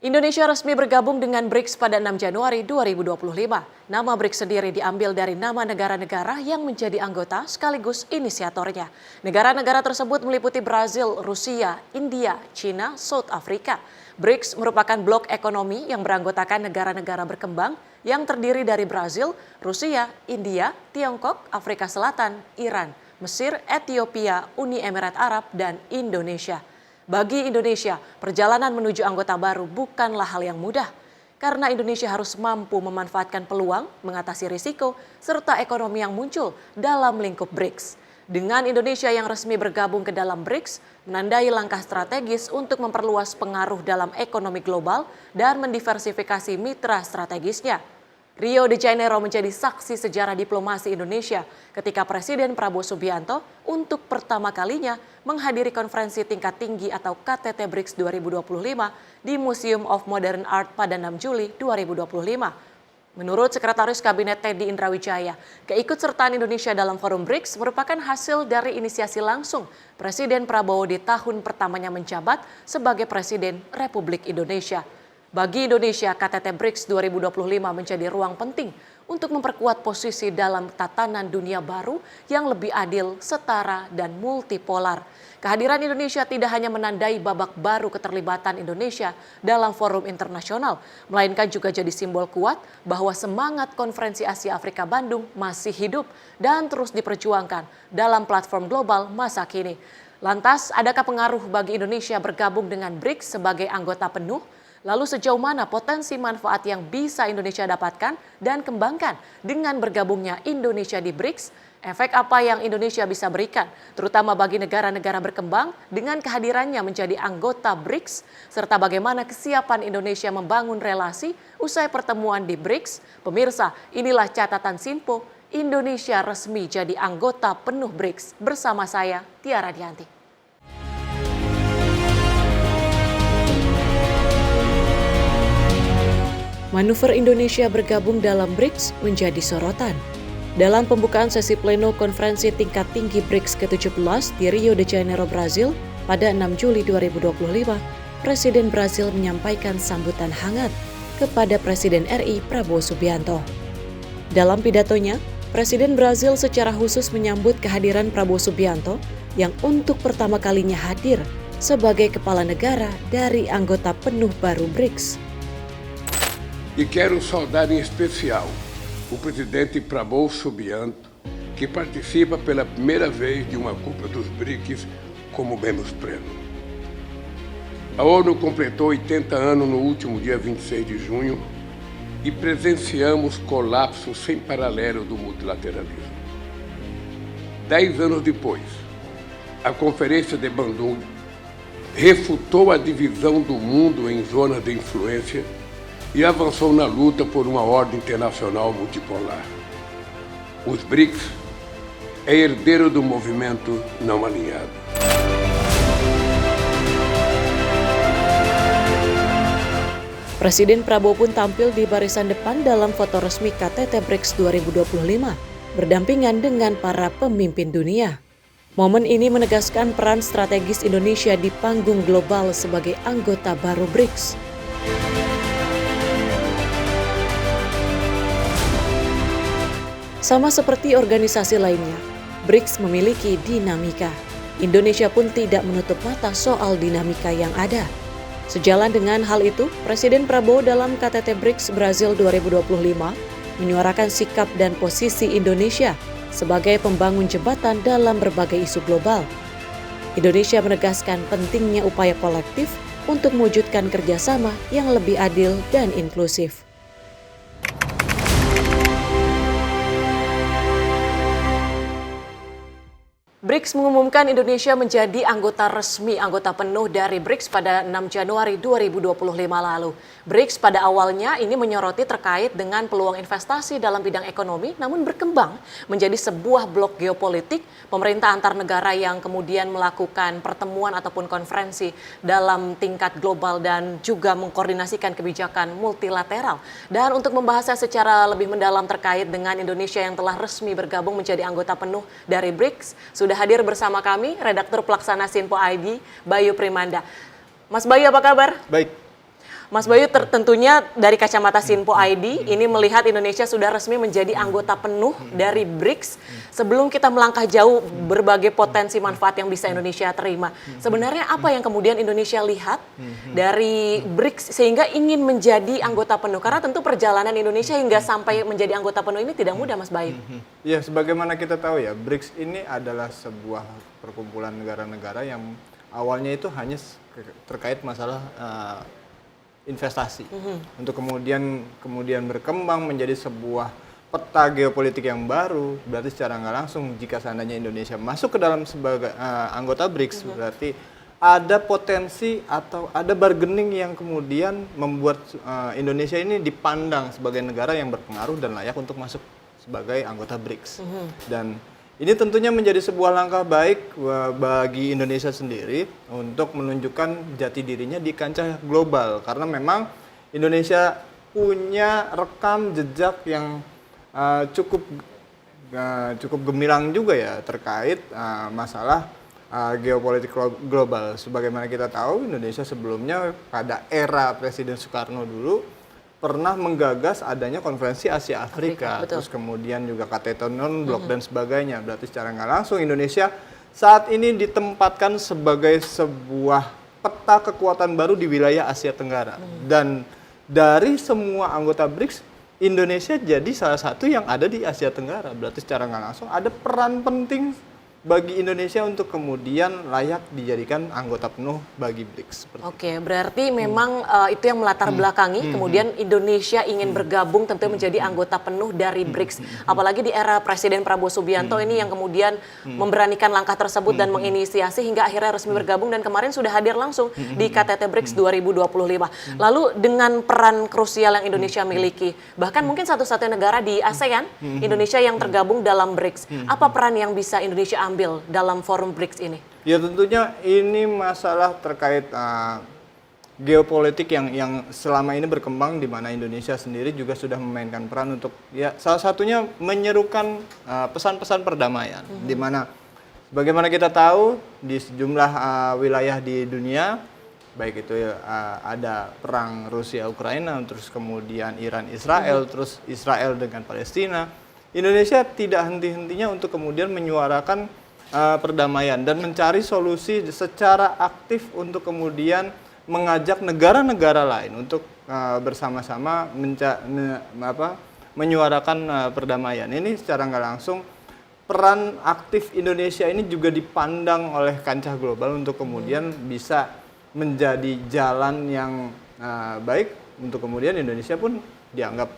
Indonesia resmi bergabung dengan BRICS pada 6 Januari 2025. Nama BRICS sendiri diambil dari nama negara-negara yang menjadi anggota sekaligus inisiatornya. Negara-negara tersebut meliputi Brazil, Rusia, India, China, South Africa. BRICS merupakan blok ekonomi yang beranggotakan negara-negara berkembang yang terdiri dari Brazil, Rusia, India, Tiongkok, Afrika Selatan, Iran, Mesir, Ethiopia, Uni Emirat Arab, dan Indonesia. Bagi Indonesia, perjalanan menuju anggota baru bukanlah hal yang mudah, karena Indonesia harus mampu memanfaatkan peluang, mengatasi risiko, serta ekonomi yang muncul dalam lingkup BRICS. Dengan Indonesia yang resmi bergabung ke dalam BRICS, menandai langkah strategis untuk memperluas pengaruh dalam ekonomi global dan mendiversifikasi mitra strategisnya. Rio de Janeiro menjadi saksi sejarah diplomasi Indonesia ketika Presiden Prabowo Subianto untuk pertama kalinya menghadiri konferensi tingkat tinggi atau KTT BRICS 2025 di Museum of Modern Art pada 6 Juli 2025. Menurut Sekretaris Kabinet Teddy Indrawijaya, keikutsertaan Indonesia dalam forum BRICS merupakan hasil dari inisiasi langsung Presiden Prabowo di tahun pertamanya menjabat sebagai Presiden Republik Indonesia. Bagi Indonesia, KTT BRICS 2025 menjadi ruang penting untuk memperkuat posisi dalam tatanan dunia baru yang lebih adil, setara, dan multipolar. Kehadiran Indonesia tidak hanya menandai babak baru keterlibatan Indonesia dalam forum internasional, melainkan juga jadi simbol kuat bahwa semangat Konferensi Asia Afrika Bandung masih hidup dan terus diperjuangkan dalam platform global masa kini. Lantas, adakah pengaruh bagi Indonesia bergabung dengan BRICS sebagai anggota penuh? Lalu sejauh mana potensi manfaat yang bisa Indonesia dapatkan dan kembangkan dengan bergabungnya Indonesia di BRICS? Efek apa yang Indonesia bisa berikan, terutama bagi negara-negara berkembang dengan kehadirannya menjadi anggota BRICS? Serta bagaimana kesiapan Indonesia membangun relasi usai pertemuan di BRICS? Pemirsa, inilah catatan Sinpo, Indonesia resmi jadi anggota penuh BRICS. Bersama saya, Tiara Dianti. Manuver Indonesia bergabung dalam BRICS menjadi sorotan. Dalam pembukaan sesi pleno konferensi tingkat tinggi BRICS ke-17 di Rio de Janeiro, Brazil pada 6 Juli 2025, Presiden Brazil menyampaikan sambutan hangat kepada Presiden RI Prabowo Subianto. Dalam pidatonya, Presiden Brazil secara khusus menyambut kehadiran Prabowo Subianto yang untuk pertama kalinya hadir sebagai kepala negara dari anggota penuh baru BRICS. E quero saudar em especial o presidente Prabowo Subianto, que participa pela primeira vez de uma cúpula dos BRICS como membro pleno. A ONU completou 80 anos no último dia 26 de junho e presenciamos colapso sem paralelo do multilateralismo. 10 anos depois, a Conferência de Bandung refutou a divisão do mundo em zonas de influência e avançou na luta por uma ordem internacional multipolar. Os BRICS é herdeiro do movimento não alinhado. Presiden Prabowo pun tampil di barisan depan dalam foto resmi KTT BRICS 2025, berdampingan dengan para pemimpin dunia. Momen ini menegaskan peran strategis Indonesia di panggung global sebagai anggota baru BRICS. Sama seperti organisasi lainnya, BRICS memiliki dinamika. Indonesia pun tidak menutup mata soal dinamika yang ada. Sejalan dengan hal itu, Presiden Prabowo dalam KTT BRICS Brazil 2025 menyuarakan sikap dan posisi Indonesia sebagai pembangun jembatan dalam berbagai isu global. Indonesia menegaskan pentingnya upaya kolektif untuk mewujudkan kerjasama yang lebih adil dan inklusif. BRICS mengumumkan Indonesia menjadi anggota penuh dari BRICS pada 6 Januari 2025 lalu. BRICS pada awalnya ini menyoroti terkait dengan peluang investasi dalam bidang ekonomi, namun berkembang menjadi sebuah blok geopolitik pemerintah antar negara yang kemudian melakukan pertemuan ataupun konferensi dalam tingkat global dan juga mengkoordinasikan kebijakan multilateral. Dan untuk membahasnya secara lebih mendalam terkait dengan Indonesia yang telah resmi bergabung menjadi anggota penuh dari BRICS, sudah hadir bersama kami Redaktur Pelaksana Sinpo ID, Bayu Primanda. Mas Bayu, apa kabar? Baik. Mas Bayu, tentunya dari kacamata Sinpo ID, ini melihat Indonesia sudah resmi menjadi anggota penuh dari BRICS. Sebelum kita melangkah jauh berbagai potensi manfaat yang bisa Indonesia terima. Sebenarnya apa yang kemudian Indonesia lihat dari BRICS sehingga ingin menjadi anggota penuh? Karena tentu perjalanan Indonesia hingga sampai menjadi anggota penuh ini tidak mudah, Mas Bayu. Ya, sebagaimana kita tahu ya, BRICS ini adalah sebuah perkumpulan negara-negara yang awalnya itu hanya terkait masalah investasi, untuk kemudian berkembang menjadi sebuah peta geopolitik yang baru. Berarti secara nggak langsung jika seandainya Indonesia masuk ke dalam sebagai anggota BRICS, berarti ada potensi atau ada bargaining yang kemudian membuat Indonesia ini dipandang sebagai negara yang berpengaruh dan layak untuk masuk sebagai anggota BRICS. Dan ini tentunya menjadi sebuah langkah baik bagi Indonesia sendiri untuk menunjukkan jati dirinya di kancah global. Karena memang Indonesia punya rekam jejak yang cukup gemilang juga ya terkait masalah geopolitik global. Sebagaimana kita tahu, Indonesia sebelumnya pada era Presiden Soekarno dulu pernah menggagas adanya konferensi Asia Afrika, terus kemudian juga KTT non-blok dan sebagainya. Berarti secara nggak langsung Indonesia saat ini ditempatkan sebagai sebuah peta kekuatan baru di wilayah Asia Tenggara. Dan dari semua anggota BRICS, Indonesia jadi salah satu yang ada di Asia Tenggara. Berarti secara nggak langsung ada peran penting bagi Indonesia untuk kemudian layak dijadikan anggota penuh bagi BRICS. Oke, berarti memang itu yang melatar belakangi kemudian Indonesia ingin bergabung tentu menjadi anggota penuh dari BRICS. Apalagi di era Presiden Prabowo Subianto ini yang kemudian memberanikan langkah tersebut dan menginisiasi hingga akhirnya resmi bergabung dan kemarin sudah hadir langsung di KTT BRICS 2025. Lalu dengan peran krusial yang Indonesia miliki, bahkan mungkin satu-satunya negara di ASEAN, Indonesia yang tergabung dalam BRICS. Apa peran yang bisa Indonesia ambil dalam forum BRICS ini? Ya tentunya ini masalah terkait geopolitik yang selama ini berkembang, di mana Indonesia sendiri juga sudah memainkan peran untuk ya salah satunya menyerukan pesan-pesan perdamaian, di mana bagaimana kita tahu di sejumlah wilayah di dunia, baik itu ada perang Rusia Ukraina, terus kemudian Iran Israel, terus Israel dengan Palestina. Indonesia tidak henti-hentinya untuk kemudian menyuarakan perdamaian dan mencari solusi secara aktif untuk kemudian mengajak negara-negara lain untuk bersama-sama menyuarakan perdamaian. Ini secara nggak langsung peran aktif Indonesia ini juga dipandang oleh kancah global untuk kemudian bisa menjadi jalan yang baik untuk kemudian Indonesia pun dianggap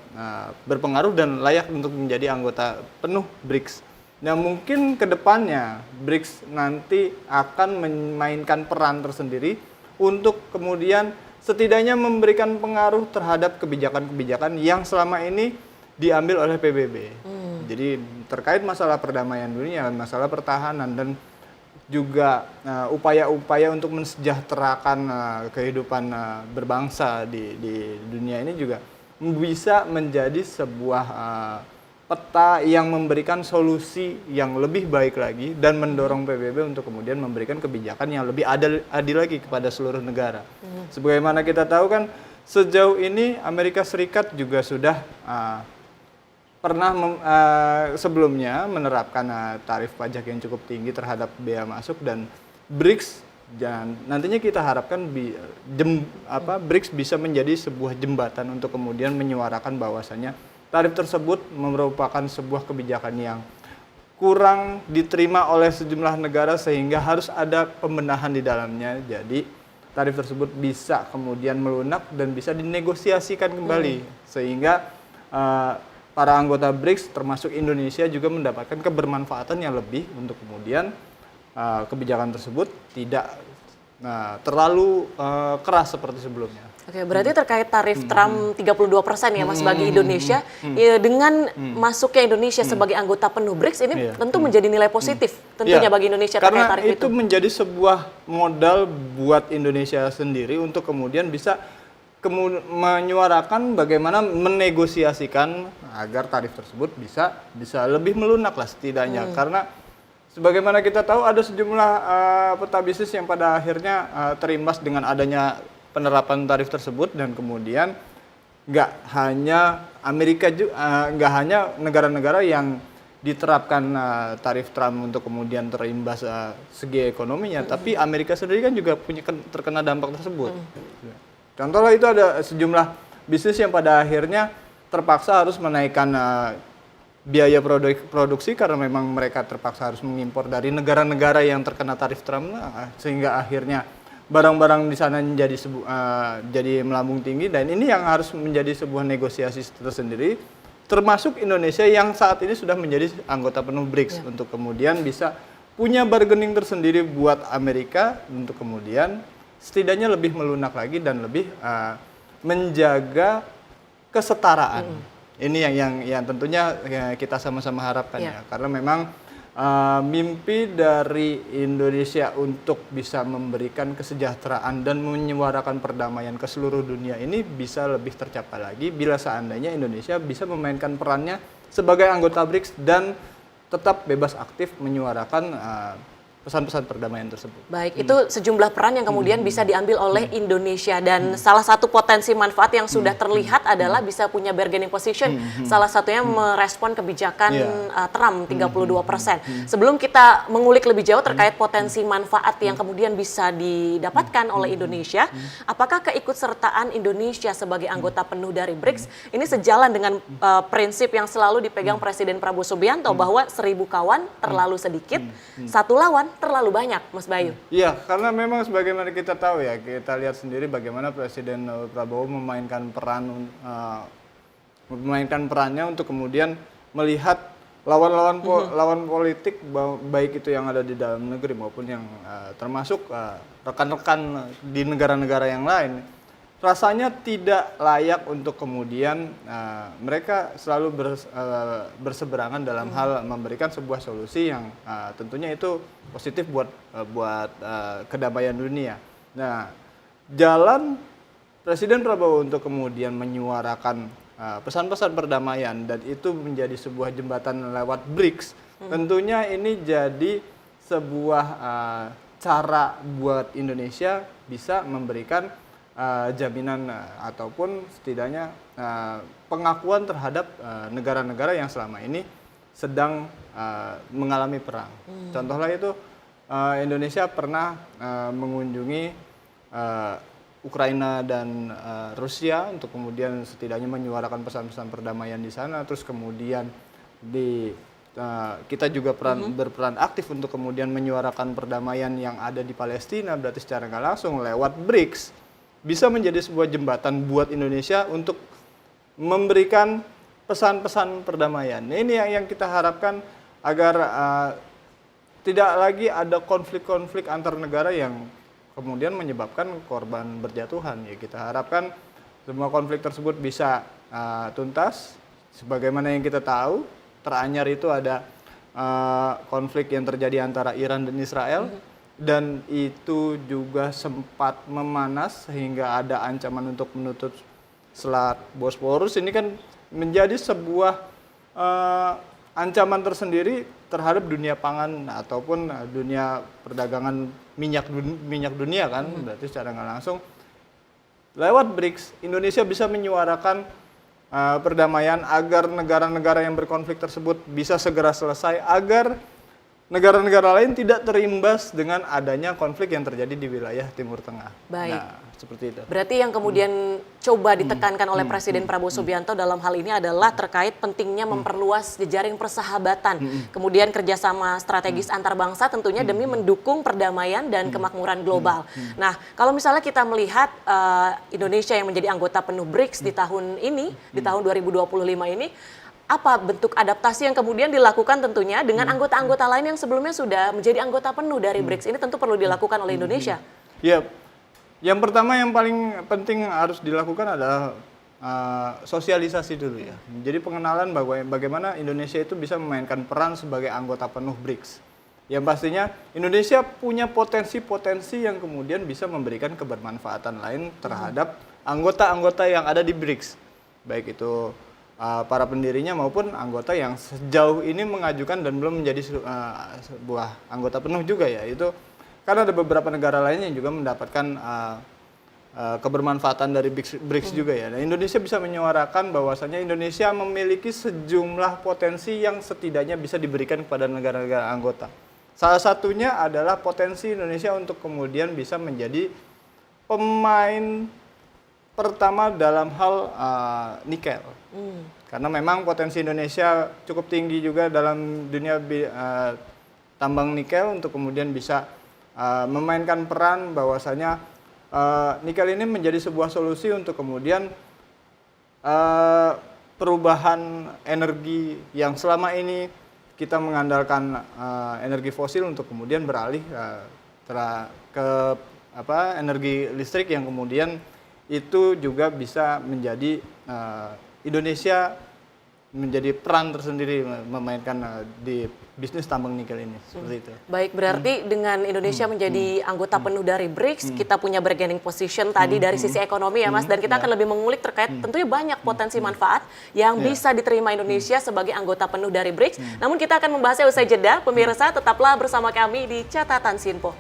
berpengaruh dan layak untuk menjadi anggota penuh BRICS. Nah mungkin ke depannya BRICS nanti akan memainkan peran tersendiri untuk kemudian setidaknya memberikan pengaruh terhadap kebijakan-kebijakan yang selama ini diambil oleh PBB. Jadi terkait masalah perdamaian dunia, masalah pertahanan dan juga upaya-upaya untuk mensejahterakan kehidupan berbangsa di dunia ini juga bisa menjadi sebuah peta yang memberikan solusi yang lebih baik lagi dan mendorong PBB untuk kemudian memberikan kebijakan yang lebih adil lagi kepada seluruh negara. Sebagaimana kita tahu kan sejauh ini Amerika Serikat juga sudah pernah sebelumnya menerapkan tarif pajak yang cukup tinggi terhadap bea masuk, dan BRICS dan nantinya kita harapkan BRICS bisa menjadi sebuah jembatan untuk kemudian menyuarakan bahwasannya tarif tersebut merupakan sebuah kebijakan yang kurang diterima oleh sejumlah negara sehingga harus ada pembenahan di dalamnya. Jadi tarif tersebut bisa kemudian melunak dan bisa dinegosiasikan kembali sehingga para anggota BRICS termasuk Indonesia juga mendapatkan kebermanfaatan yang lebih untuk kemudian kebijakan tersebut tidak terlalu keras seperti sebelumnya. Oke, berarti terkait tarif Trump 32% ya Mas bagi Indonesia, ya, dengan masuknya Indonesia sebagai anggota penuh BRICS ini tentu menjadi nilai positif tentunya bagi Indonesia terkait tarif itu. Karena itu menjadi sebuah modal buat Indonesia sendiri untuk kemudian bisa menyuarakan bagaimana menegosiasikan agar tarif tersebut bisa lebih melunak lah setidaknya. Karena sebagaimana kita tahu ada sejumlah peta bisnis yang pada akhirnya terimbas dengan adanya penerapan tarif tersebut, dan kemudian nggak hanya nggak hanya negara-negara yang diterapkan tarif Trump untuk kemudian terimbas segi ekonominya, tapi Amerika sendiri kan juga terkena dampak tersebut. Contohnya itu ada sejumlah bisnis yang pada akhirnya terpaksa harus menaikkan biaya produksi karena memang mereka terpaksa harus mengimpor dari negara-negara yang terkena tarif Trump, sehingga akhirnya barang-barang di sana jadi melambung tinggi, dan ini yang harus menjadi sebuah negosiasi tersendiri, termasuk Indonesia yang saat ini sudah menjadi anggota penuh BRICS untuk kemudian bisa punya bargaining tersendiri buat Amerika untuk kemudian setidaknya lebih melunak lagi dan lebih menjaga kesetaraan. Ini yang tentunya kita sama-sama harapkan ya, karena memang mimpi dari Indonesia untuk bisa memberikan kesejahteraan dan menyuarakan perdamaian ke seluruh dunia ini bisa lebih tercapai lagi bila seandainya Indonesia bisa memainkan perannya sebagai anggota BRICS dan tetap bebas aktif menyuarakan pesan-pesan perdamaian tersebut. Baik, itu sejumlah peran yang kemudian bisa diambil oleh Indonesia, dan salah satu potensi manfaat yang sudah terlihat adalah bisa punya bargaining position. Salah satunya merespon kebijakan Trump 32%. Sebelum kita mengulik lebih jauh terkait potensi manfaat yang kemudian bisa didapatkan oleh Indonesia, apakah keikutsertaan Indonesia sebagai anggota penuh dari BRICS ini sejalan dengan prinsip yang selalu dipegang Presiden Prabowo Subianto bahwa 1000 kawan terlalu sedikit, 1 lawan terlalu banyak, Mas Bayu? Iya, karena memang sebagaimana kita tahu ya, kita lihat sendiri bagaimana Presiden Prabowo memainkan perannya untuk kemudian melihat lawan politik, baik itu yang ada di dalam negeri maupun yang termasuk rekan-rekan di negara-negara yang lain. Rasanya tidak layak untuk kemudian mereka selalu berseberangan dalam hal memberikan sebuah solusi yang tentunya itu positif buat kedamaian dunia. Nah, jalan Presiden Prabowo untuk kemudian menyuarakan pesan-pesan perdamaian dan itu menjadi sebuah jembatan lewat BRICS, tentunya ini jadi sebuah cara buat Indonesia bisa memberikan jaminan ataupun setidaknya pengakuan terhadap negara-negara yang selama ini sedang mengalami perang. Contohnya itu Indonesia pernah mengunjungi Ukraina dan Rusia untuk kemudian setidaknya menyuarakan pesan-pesan perdamaian di sana. Terus kemudian kita juga berperan aktif untuk kemudian menyuarakan perdamaian yang ada di Palestina, berarti secara nggak langsung lewat BRICS bisa menjadi sebuah jembatan buat Indonesia untuk memberikan pesan-pesan perdamaian. Ini yang kita harapkan agar tidak lagi ada konflik-konflik antar negara yang kemudian menyebabkan korban berjatuhan. Ya, kita harapkan semua konflik tersebut bisa tuntas. Sebagaimana yang kita tahu, teranyar itu ada konflik yang terjadi antara Iran dan Israel. Dan itu juga sempat memanas sehingga ada ancaman untuk menutup Selat Bosporus. Ini kan menjadi sebuah ancaman tersendiri terhadap dunia pangan ataupun dunia perdagangan minyak dunia kan. Berarti secara nggak langsung lewat BRICS Indonesia bisa menyuarakan perdamaian agar negara-negara yang berkonflik tersebut bisa segera selesai, agar negara-negara lain tidak terimbas dengan adanya konflik yang terjadi di wilayah Timur Tengah. Baik. Nah, seperti itu. Berarti yang kemudian coba ditekankan oleh Presiden Prabowo Subianto dalam hal ini adalah terkait pentingnya memperluas jejaring persahabatan, kemudian kerjasama strategis antar bangsa tentunya demi mendukung perdamaian dan kemakmuran global. Nah, kalau misalnya kita melihat Indonesia yang menjadi anggota penuh BRICS di tahun ini, di tahun 2025 ini, apa bentuk adaptasi yang kemudian dilakukan tentunya dengan anggota-anggota lain yang sebelumnya sudah menjadi anggota penuh dari BRICS? Ini tentu perlu dilakukan oleh Indonesia. Ya, yang pertama yang paling penting harus dilakukan adalah sosialisasi dulu ya. Jadi pengenalan bagaimana Indonesia itu bisa memainkan peran sebagai anggota penuh BRICS. Yang pastinya Indonesia punya potensi-potensi yang kemudian bisa memberikan kebermanfaatan lain terhadap anggota-anggota yang ada di BRICS. Baik itu para pendirinya maupun anggota yang sejauh ini mengajukan dan belum menjadi sebuah anggota penuh juga ya. Itu karena ada beberapa negara lain yang juga mendapatkan kebermanfaatan dari BRICS juga ya. Nah, Indonesia bisa menyuarakan bahwasanya Indonesia memiliki sejumlah potensi yang setidaknya bisa diberikan kepada negara-negara anggota. Salah satunya adalah potensi Indonesia untuk kemudian bisa menjadi pemain pertama dalam hal nikel. Karena memang potensi Indonesia cukup tinggi juga dalam dunia tambang nikel untuk kemudian bisa memainkan peran bahwasanya nikel ini menjadi sebuah solusi untuk kemudian perubahan energi yang selama ini kita mengandalkan energi fosil untuk kemudian beralih ke energi listrik yang kemudian itu juga bisa menjadi Indonesia menjadi peran tersendiri memainkan di bisnis tambang nikel ini seperti itu. Baik, berarti dengan Indonesia menjadi anggota penuh dari BRICS, kita punya bargaining position tadi dari sisi ekonomi ya Mas, dan kita akan lebih mengulik terkait tentunya banyak potensi manfaat yang bisa diterima Indonesia sebagai anggota penuh dari BRICS. Namun kita akan membahasnya usai jeda. Pemirsa, tetaplah bersama kami di Catatan Sinpo.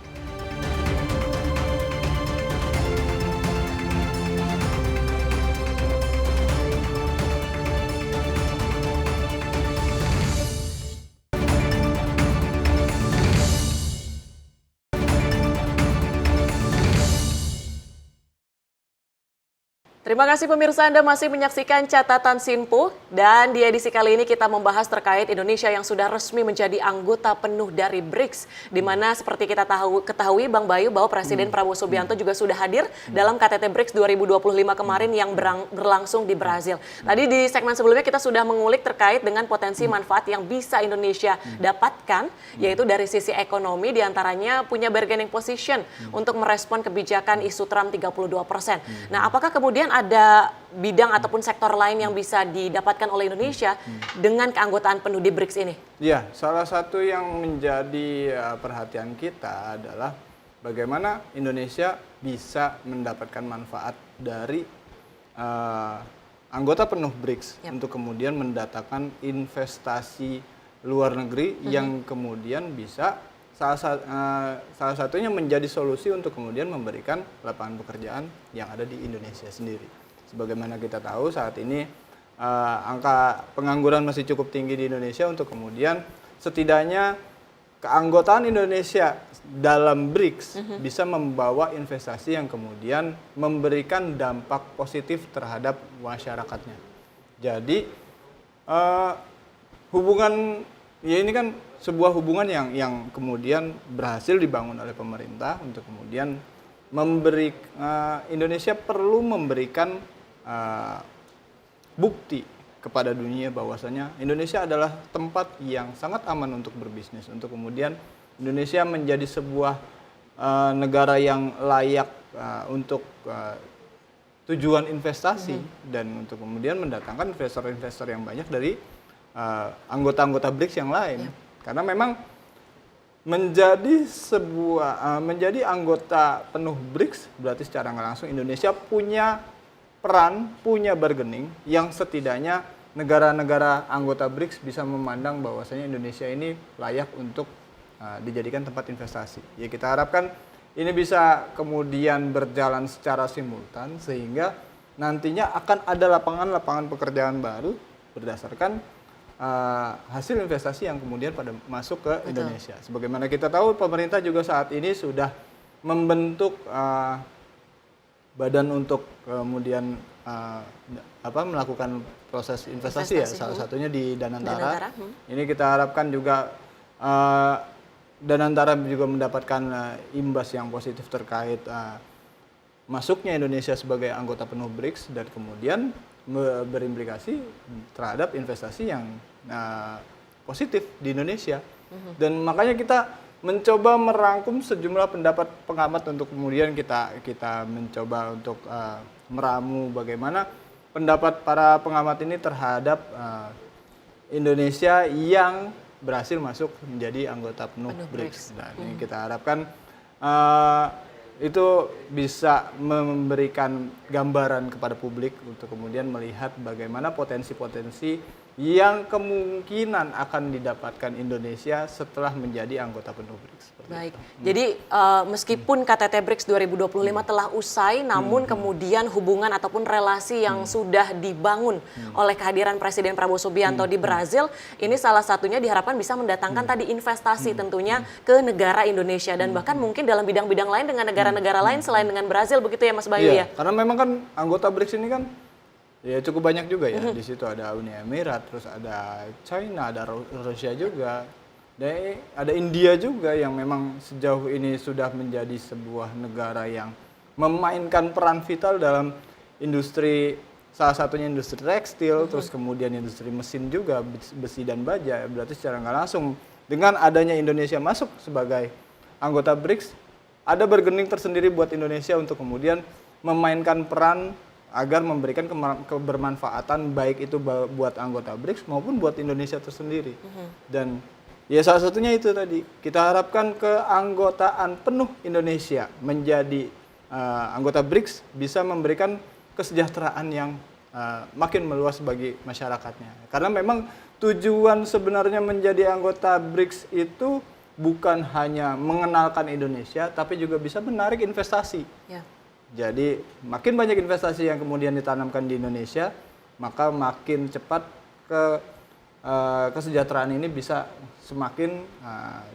Terima kasih pemirsa, Anda masih menyaksikan Catatan Sinpo, dan di edisi kali ini kita membahas terkait Indonesia yang sudah resmi menjadi anggota penuh dari BRICS, di mana seperti kita ketahui Bang Bayu bahwa Presiden Prabowo Subianto juga sudah hadir dalam KTT BRICS 2025 kemarin yang berlangsung di Brazil. Tadi di segmen sebelumnya kita sudah mengulik terkait dengan potensi manfaat yang bisa Indonesia dapatkan, yaitu dari sisi ekonomi, diantaranya punya bargaining position untuk merespon kebijakan isu Trump 32%. Nah, apakah kemudian ada bidang ataupun sektor lain yang bisa didapatkan oleh Indonesia dengan keanggotaan penuh di BRICS ini? Ya, salah satu yang menjadi perhatian kita adalah bagaimana Indonesia bisa mendapatkan manfaat dari anggota penuh BRICS untuk kemudian mendatangkan investasi luar negeri yang kemudian bisa salah satunya menjadi solusi untuk kemudian memberikan lapangan pekerjaan yang ada di Indonesia sendiri. Sebagaimana kita tahu saat ini angka pengangguran masih cukup tinggi di Indonesia, untuk kemudian setidaknya keanggotaan Indonesia dalam BRICS bisa membawa investasi yang kemudian memberikan dampak positif terhadap masyarakatnya. Jadi hubungan ya ini kan sebuah hubungan yang kemudian berhasil dibangun oleh pemerintah untuk kemudian Indonesia perlu memberikan bukti kepada dunia bahwasanya Indonesia adalah tempat yang sangat aman untuk berbisnis, untuk kemudian Indonesia menjadi sebuah negara yang layak untuk tujuan investasi dan untuk kemudian mendatangkan investor-investor yang banyak dari anggota-anggota BRICS yang lain. Karena memang menjadi anggota penuh BRICS berarti secara nggak langsung Indonesia punya peran, punya bargaining yang setidaknya negara-negara anggota BRICS bisa memandang bahwasanya Indonesia ini layak untuk dijadikan tempat investasi. Ya, kita harapkan ini bisa kemudian berjalan secara simultan sehingga nantinya akan ada lapangan-lapangan pekerjaan baru berdasarkan hasil investasi yang kemudian masuk ke Indonesia. Sebagaimana kita tahu, pemerintah juga saat ini sudah membentuk badan untuk kemudian melakukan proses investasi ya, salah satunya di Danantara. Ini kita harapkan juga Danantara juga mendapatkan imbas yang positif terkait masuknya Indonesia sebagai anggota penuh BRICS dan kemudian berimplikasi terhadap investasi yang positif di Indonesia. Dan makanya kita mencoba merangkum sejumlah pendapat pengamat untuk kemudian kita mencoba untuk meramu bagaimana pendapat para pengamat ini terhadap Indonesia yang berhasil masuk menjadi anggota penuh BRICS. Dan ini kita harapkan itu bisa memberikan gambaran kepada publik untuk kemudian melihat bagaimana potensi-potensi yang kemungkinan akan didapatkan Indonesia setelah menjadi anggota penuh BRICS. Baik, jadi meskipun KTT BRICS 2025 telah usai, namun kemudian hubungan ataupun relasi yang sudah dibangun oleh kehadiran Presiden Prabowo Subianto di Brazil, ini salah satunya diharapkan bisa mendatangkan tadi investasi tentunya ke negara Indonesia dan bahkan mungkin dalam bidang-bidang lain dengan negara-negara lain selain dengan Brazil, begitu ya Mas Bayu ya? Karena memang kan anggota BRICS ini kan ya cukup banyak juga ya. Di situ ada Uni Emirat, terus ada China, ada Rusia juga. Dan ada India juga yang memang sejauh ini sudah menjadi sebuah negara yang memainkan peran vital dalam industri, salah satunya industri tekstil, terus kemudian industri mesin juga, besi dan baja. Berarti secara nggak langsung dengan adanya Indonesia masuk sebagai anggota BRICS, ada bargaining tersendiri buat Indonesia untuk kemudian memainkan peran agar memberikan kebermanfaatan baik itu buat anggota BRICS maupun buat Indonesia tersendiri. Dan ya salah satunya itu tadi, kita harapkan keanggotaan penuh Indonesia menjadi anggota BRICS bisa memberikan kesejahteraan yang makin meluas bagi masyarakatnya. Karena memang tujuan sebenarnya menjadi anggota BRICS itu bukan hanya mengenalkan Indonesia, tapi juga bisa menarik investasi. Ya. Jadi makin banyak investasi yang kemudian ditanamkan di Indonesia, maka makin cepat kesejahteraan ini bisa semakin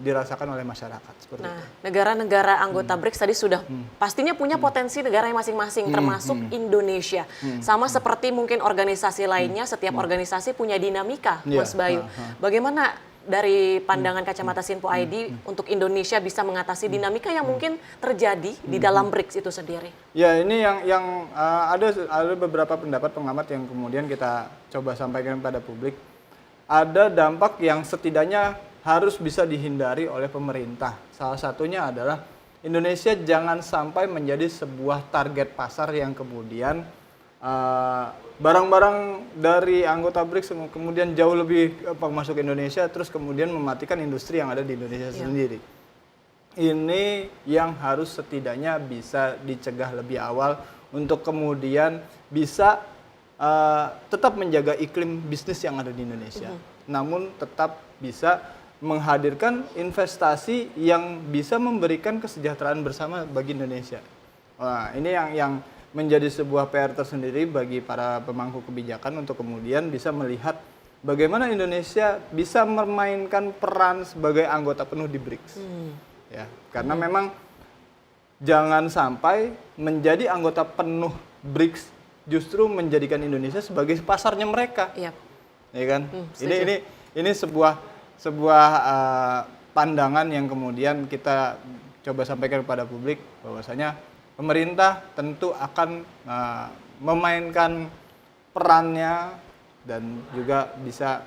dirasakan oleh masyarakat. Seperti itu. Negara-negara anggota BRICS tadi sudah pastinya punya potensi negara masing-masing, termasuk Indonesia. Sama seperti mungkin organisasi lainnya, setiap organisasi punya dinamika, Mas Bayu. Bagaimana dari pandangan kacamata Sinpo ID untuk Indonesia bisa mengatasi dinamika yang mungkin terjadi di dalam BRICS itu sendiri? Ya, ini yang ada beberapa pendapat pengamat yang kemudian kita coba sampaikan pada publik. Ada dampak yang setidaknya harus bisa dihindari oleh pemerintah. Salah satunya adalah Indonesia jangan sampai menjadi sebuah target pasar yang kemudian barang-barang dari anggota BRICS kemudian jauh lebih masuk Indonesia, terus kemudian mematikan industri yang ada di Indonesia sendiri. Ini yang harus setidaknya bisa dicegah lebih awal untuk kemudian bisa tetap menjaga iklim bisnis yang ada di Indonesia. Namun tetap bisa menghadirkan investasi yang bisa memberikan kesejahteraan bersama bagi Indonesia. Nah, ini yang menjadi sebuah PR tersendiri bagi para pemangku kebijakan untuk kemudian bisa melihat bagaimana Indonesia bisa memainkan peran sebagai anggota penuh di BRICS. Ya, karena memang jangan sampai menjadi anggota penuh BRICS justru menjadikan Indonesia sebagai pasarnya mereka. Ya kan? Ini sebuah pandangan yang kemudian kita coba sampaikan kepada publik bahwasanya pemerintah tentu akan memainkan perannya dan juga bisa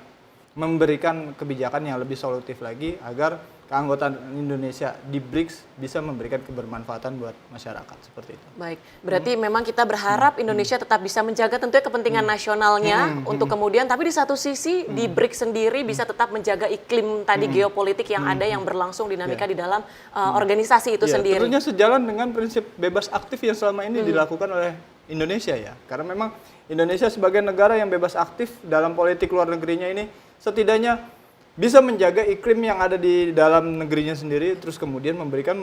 memberikan kebijakan yang lebih solutif lagi agar keanggotaan Indonesia di BRICS bisa memberikan kebermanfaatan buat masyarakat seperti itu. Baik, berarti memang kita berharap Indonesia tetap bisa menjaga tentunya kepentingan nasionalnya untuk kemudian, tapi di satu sisi di BRICS sendiri bisa tetap menjaga iklim tadi geopolitik yang ada yang berlangsung dinamika di dalam organisasi itu sendiri. Tentunya sejalan dengan prinsip bebas aktif yang selama ini dilakukan oleh Indonesia ya, karena memang Indonesia sebagai negara yang bebas aktif dalam politik luar negerinya ini setidaknya bisa menjaga iklim yang ada di dalam negerinya sendiri, terus kemudian memberikan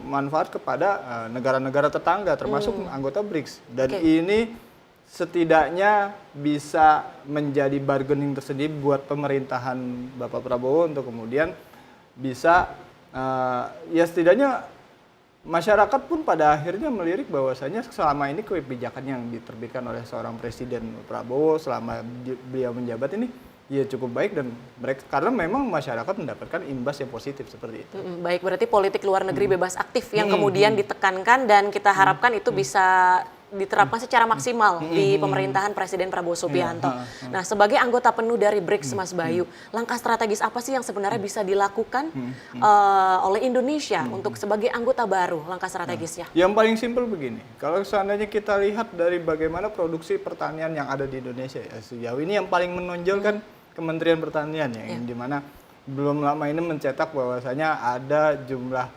manfaat kepada negara-negara tetangga, termasuk anggota BRICS. Dan ini setidaknya bisa menjadi bargaining tersendiri buat pemerintahan Bapak Prabowo untuk kemudian bisa, ya setidaknya masyarakat pun pada akhirnya melirik bahwasanya selama ini kebijakan yang diterbitkan oleh seorang Presiden Prabowo selama beliau menjabat ini ya cukup baik dan mereka karena memang masyarakat mendapatkan imbas yang positif seperti itu. Baik, berarti politik luar negeri bebas aktif yang kemudian ditekankan dan kita harapkan itu bisa diterapkan secara maksimal di pemerintahan Presiden Prabowo Subianto. Nah, sebagai anggota penuh dari BRICS, Mas Bayu, langkah strategis apa sih yang sebenarnya bisa dilakukan oleh Indonesia untuk sebagai anggota baru, langkah strategisnya? Yang paling simpel begini, kalau seandainya kita lihat dari bagaimana produksi pertanian yang ada di Indonesia ya, sejauh ini yang paling menonjol kan Kementerian Pertanian ya, yang dimana belum lama ini mencetak bahwasanya ada jumlah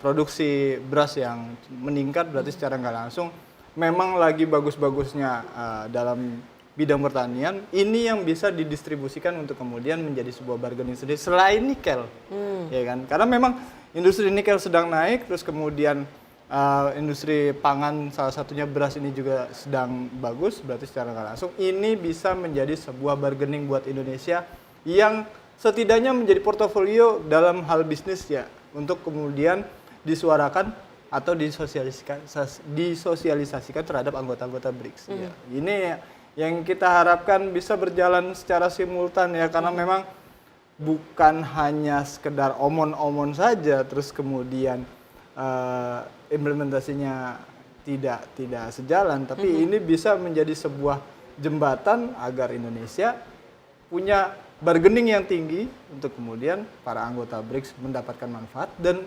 produksi beras yang meningkat, berarti secara nggak langsung memang lagi bagus-bagusnya dalam bidang pertanian, ini yang bisa didistribusikan untuk kemudian menjadi sebuah bargaining sendiri selain nikel, ya kan? Karena memang industri nikel sedang naik, terus kemudian industri pangan salah satunya beras ini juga sedang bagus, berarti secara nggak langsung ini bisa menjadi sebuah bargaining buat Indonesia yang setidaknya menjadi portofolio dalam hal bisnis ya, untuk kemudian disuarakan atau disosialisasikan terhadap anggota-anggota BRICS. Ya. Ini yang kita harapkan bisa berjalan secara simultan ya, karena memang bukan hanya sekedar omon-omon saja, terus kemudian implementasinya tidak sejalan, tapi ini bisa menjadi sebuah jembatan agar Indonesia punya bargaining yang tinggi untuk kemudian para anggota BRICS mendapatkan manfaat dan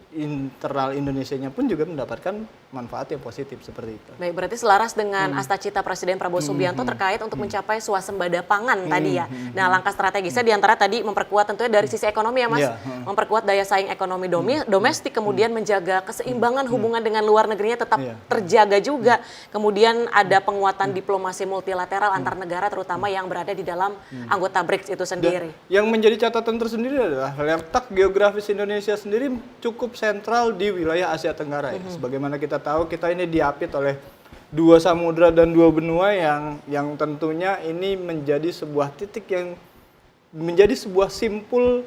internal Indonesianya pun juga mendapatkan manfaat yang positif seperti itu. Baik, berarti selaras dengan asta-cita Presiden Prabowo Subianto terkait untuk mencapai swasembada pangan tadi ya. Nah, langkah strategisnya diantara tadi memperkuat tentunya dari sisi ekonomi ya Mas, memperkuat daya saing ekonomi domestik, kemudian menjaga keseimbangan hubungan dengan luar negerinya tetap terjaga juga. Kemudian ada penguatan diplomasi multilateral antar negara terutama yang berada di dalam anggota BRICS itu sendiri. Dan yang menjadi catatan tersendiri adalah letak geografis Indonesia sendiri cukup sentral di wilayah Asia Tenggara ya. Sebagaimana kita tahu, kita ini diapit oleh 2 samudra dan 2 benua yang tentunya ini menjadi sebuah titik yang menjadi sebuah simpul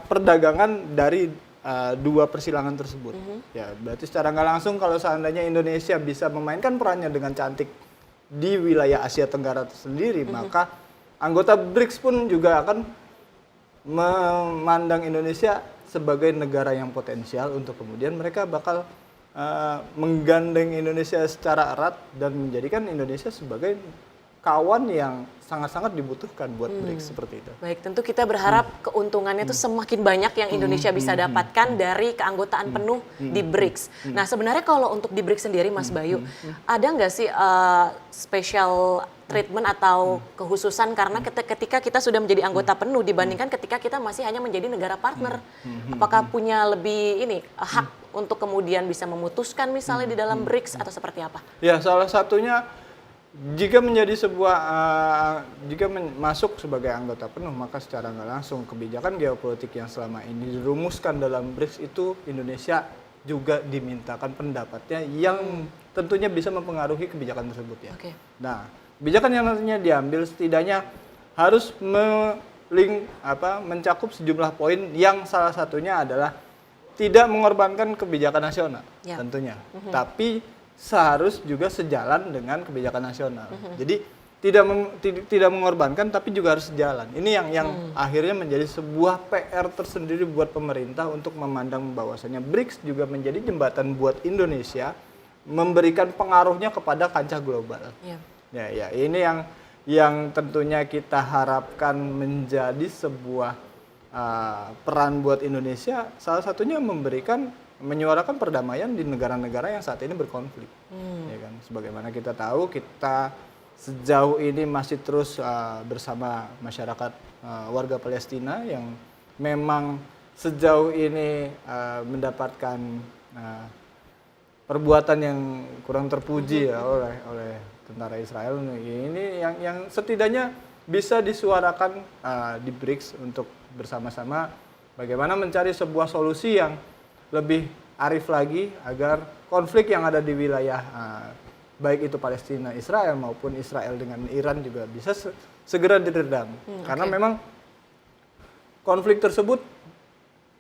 perdagangan dari 2 persilangan tersebut. Ya, berarti secara nggak langsung kalau seandainya Indonesia bisa memainkan perannya dengan cantik di wilayah Asia Tenggara sendiri, maka anggota BRICS pun juga akan memandang Indonesia sebagai negara yang potensial untuk kemudian mereka bakal menggandeng Indonesia secara erat dan menjadikan Indonesia sebagai kawan yang sangat-sangat dibutuhkan buat BRICS seperti itu. Baik, tentu kita berharap keuntungannya itu semakin banyak yang Indonesia bisa dapatkan dari keanggotaan penuh di BRICS. Nah, sebenarnya kalau untuk di BRICS sendiri, Mas Bayu, ada nggak sih special treatment atau kekhususan karena ketika kita sudah menjadi anggota penuh dibandingkan ketika kita masih hanya menjadi negara partner? Apakah punya lebih hak untuk kemudian bisa memutuskan misalnya di dalam BRICS atau seperti apa? Ya, salah satunya jika menjadi sebuah masuk sebagai anggota penuh, maka secara nggak langsung kebijakan geopolitik yang selama ini dirumuskan dalam BRICS itu Indonesia juga dimintakan pendapatnya yang tentunya bisa mempengaruhi kebijakan tersebut ya. Nah, kebijakan yang nantinya diambil setidaknya harus mencakup sejumlah poin yang salah satunya adalah tidak mengorbankan kebijakan nasional tentunya, tapi seharus juga sejalan dengan kebijakan nasional. Jadi tidak mengorbankan tapi juga harus sejalan. Ini yang akhirnya menjadi sebuah PR tersendiri buat pemerintah untuk memandang bahwasanya BRICS juga menjadi jembatan buat Indonesia memberikan pengaruhnya kepada kancah global. Ya, ini yang tentunya kita harapkan menjadi sebuah peran buat Indonesia, salah satunya menyuarakan perdamaian di negara-negara yang saat ini berkonflik. Ya kan? Sebagaimana kita tahu, kita sejauh ini masih terus bersama masyarakat warga Palestina yang memang sejauh ini mendapatkan perbuatan yang kurang terpuji ya oleh tentara Israel. Ini yang setidaknya bisa disuarakan di BRICS untuk bersama-sama bagaimana mencari sebuah solusi yang lebih arif lagi agar konflik yang ada di wilayah baik itu Palestina Israel maupun Israel dengan Iran juga bisa segera diredam. Karena memang konflik tersebut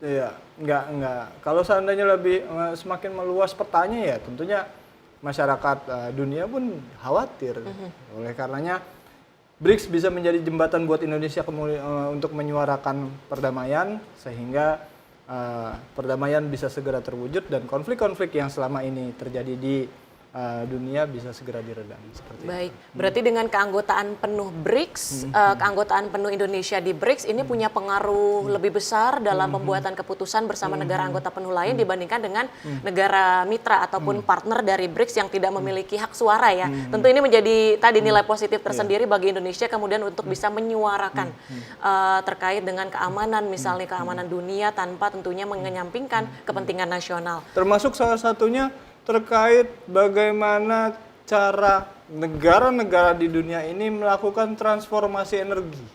ya nggak kalau seandainya semakin meluas petanya ya tentunya masyarakat dunia pun khawatir. Oleh karenanya BRICS bisa menjadi jembatan buat Indonesia untuk menyuarakan perdamaian sehingga perdamaian bisa segera terwujud dan konflik-konflik yang selama ini terjadi di dunia bisa segera diredam. Baik, berarti dengan keanggotaan penuh BRICS, keanggotaan penuh Indonesia di BRICS ini punya pengaruh lebih besar dalam pembuatan keputusan bersama negara anggota penuh lain dibandingkan dengan negara mitra ataupun partner dari BRICS yang tidak memiliki hak suara ya. Tentu ini menjadi tadi nilai positif tersendiri bagi Indonesia kemudian untuk bisa menyuarakan terkait dengan keamanan, misalnya keamanan dunia tanpa tentunya mengenyampingkan kepentingan nasional. Termasuk salah satunya terkait bagaimana cara negara-negara di dunia ini melakukan transformasi energi.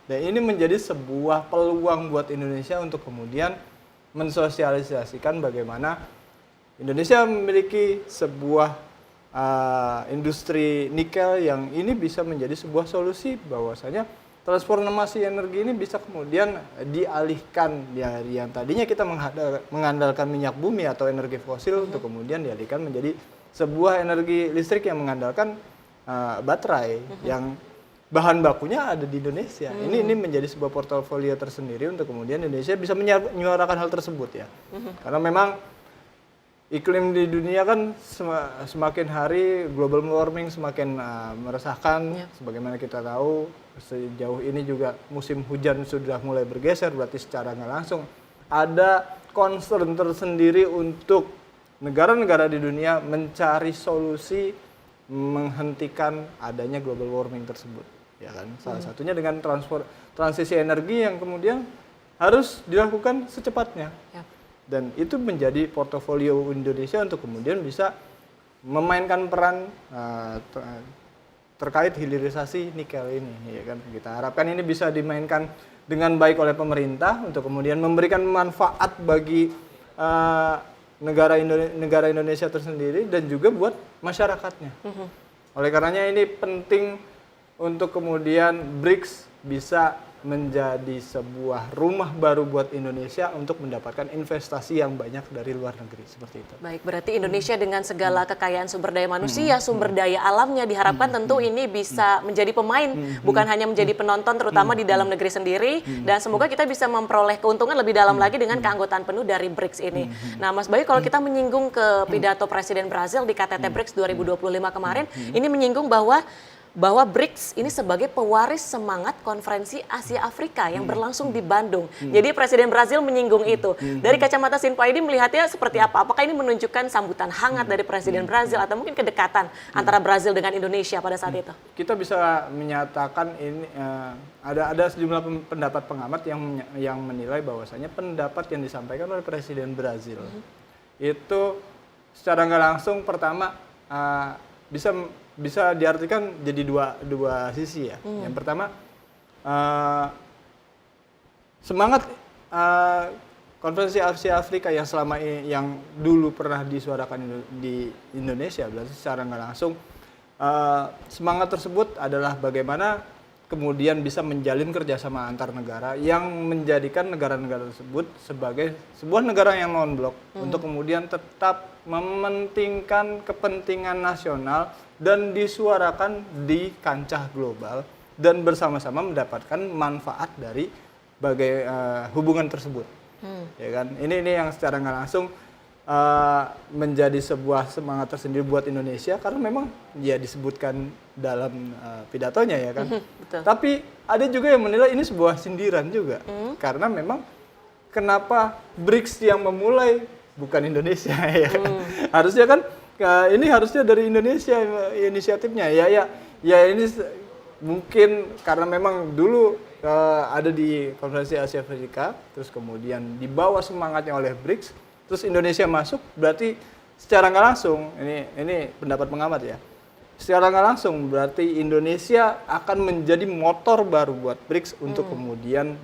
Dan ini menjadi sebuah peluang buat Indonesia untuk kemudian mensosialisasikan bagaimana Indonesia memiliki sebuah industri nikel yang ini bisa menjadi sebuah solusi bahwasanya transformasi energi ini bisa kemudian dialihkan dari yang tadinya kita mengandalkan minyak bumi atau energi fosil untuk kemudian dialihkan menjadi sebuah energi listrik yang mengandalkan baterai yang bahan bakunya ada di Indonesia. Ini menjadi sebuah portofolio tersendiri untuk kemudian Indonesia bisa menyuarakan hal tersebut ya. Karena memang iklim di dunia kan semakin hari global warming semakin meresahkan. Sebagaimana kita tahu sejauh ini juga musim hujan sudah mulai bergeser, berarti secara nggak langsung ada concern tersendiri untuk negara-negara di dunia mencari solusi menghentikan adanya global warming tersebut, ya kan? Salah satunya dengan transisi energi yang kemudian harus dilakukan secepatnya. Dan itu menjadi portofolio Indonesia untuk kemudian bisa memainkan peran terkait hilirisasi nikel ini, ya kan? Kita harapkan ini bisa dimainkan dengan baik oleh pemerintah untuk kemudian memberikan manfaat bagi negara Indonesia tersendiri dan juga buat masyarakatnya. Oleh karenanya ini penting untuk kemudian BRICS bisa menjadi sebuah rumah baru buat Indonesia untuk mendapatkan investasi yang banyak dari luar negeri, seperti itu. Baik, berarti Indonesia dengan segala kekayaan sumber daya manusia, sumber daya alamnya diharapkan tentu ini bisa menjadi pemain, bukan hanya menjadi penonton terutama di dalam negeri sendiri, dan semoga kita bisa memperoleh keuntungan lebih dalam lagi dengan keanggotaan penuh dari BRICS ini. Nah, Mas Bayu, kalau kita menyinggung ke pidato Presiden Brazil di KTT BRICS 2025 kemarin, ini menyinggung bahwa BRICS ini sebagai pewaris semangat konferensi Asia Afrika yang berlangsung di Bandung. Jadi Presiden Brazil menyinggung itu. Dari kacamata Sinpo ID melihatnya seperti apa? Apakah ini menunjukkan sambutan hangat dari Presiden Brazil atau mungkin kedekatan antara Brazil dengan Indonesia pada saat itu? Kita bisa menyatakan ini ada sejumlah pendapat pengamat yang menilai bahwasanya pendapat yang disampaikan oleh Presiden Brazil itu secara nggak langsung pertama bisa diartikan jadi dua sisi ya. Yang pertama semangat konferensi Asia Afrika yang selama ini yang dulu pernah disuarakan di Indonesia, berarti secara nggak langsung semangat tersebut adalah bagaimana kemudian bisa menjalin kerjasama antar negara yang menjadikan negara-negara tersebut sebagai sebuah negara yang non-blok untuk kemudian tetap mementingkan kepentingan nasional dan disuarakan di kancah global dan bersama-sama mendapatkan manfaat dari hubungan tersebut. Ya kan? Ini yang secara nggak langsung menjadi sebuah semangat tersendiri buat Indonesia karena memang ya disebutkan dalam pidatonya ya kan. Betul. Tapi ada juga yang menilai ini sebuah sindiran juga karena memang kenapa BRICS yang memulai bukan Indonesia ya kan? Harusnya kan ini harusnya dari Indonesia inisiatifnya ya ini mungkin karena memang dulu ada di konferensi Asia Afrika terus kemudian dibawa semangatnya oleh BRICS terus Indonesia masuk berarti secara nggak langsung ini pendapat pengamat ya secara nggak langsung berarti Indonesia akan menjadi motor baru buat BRICS untuk kemudian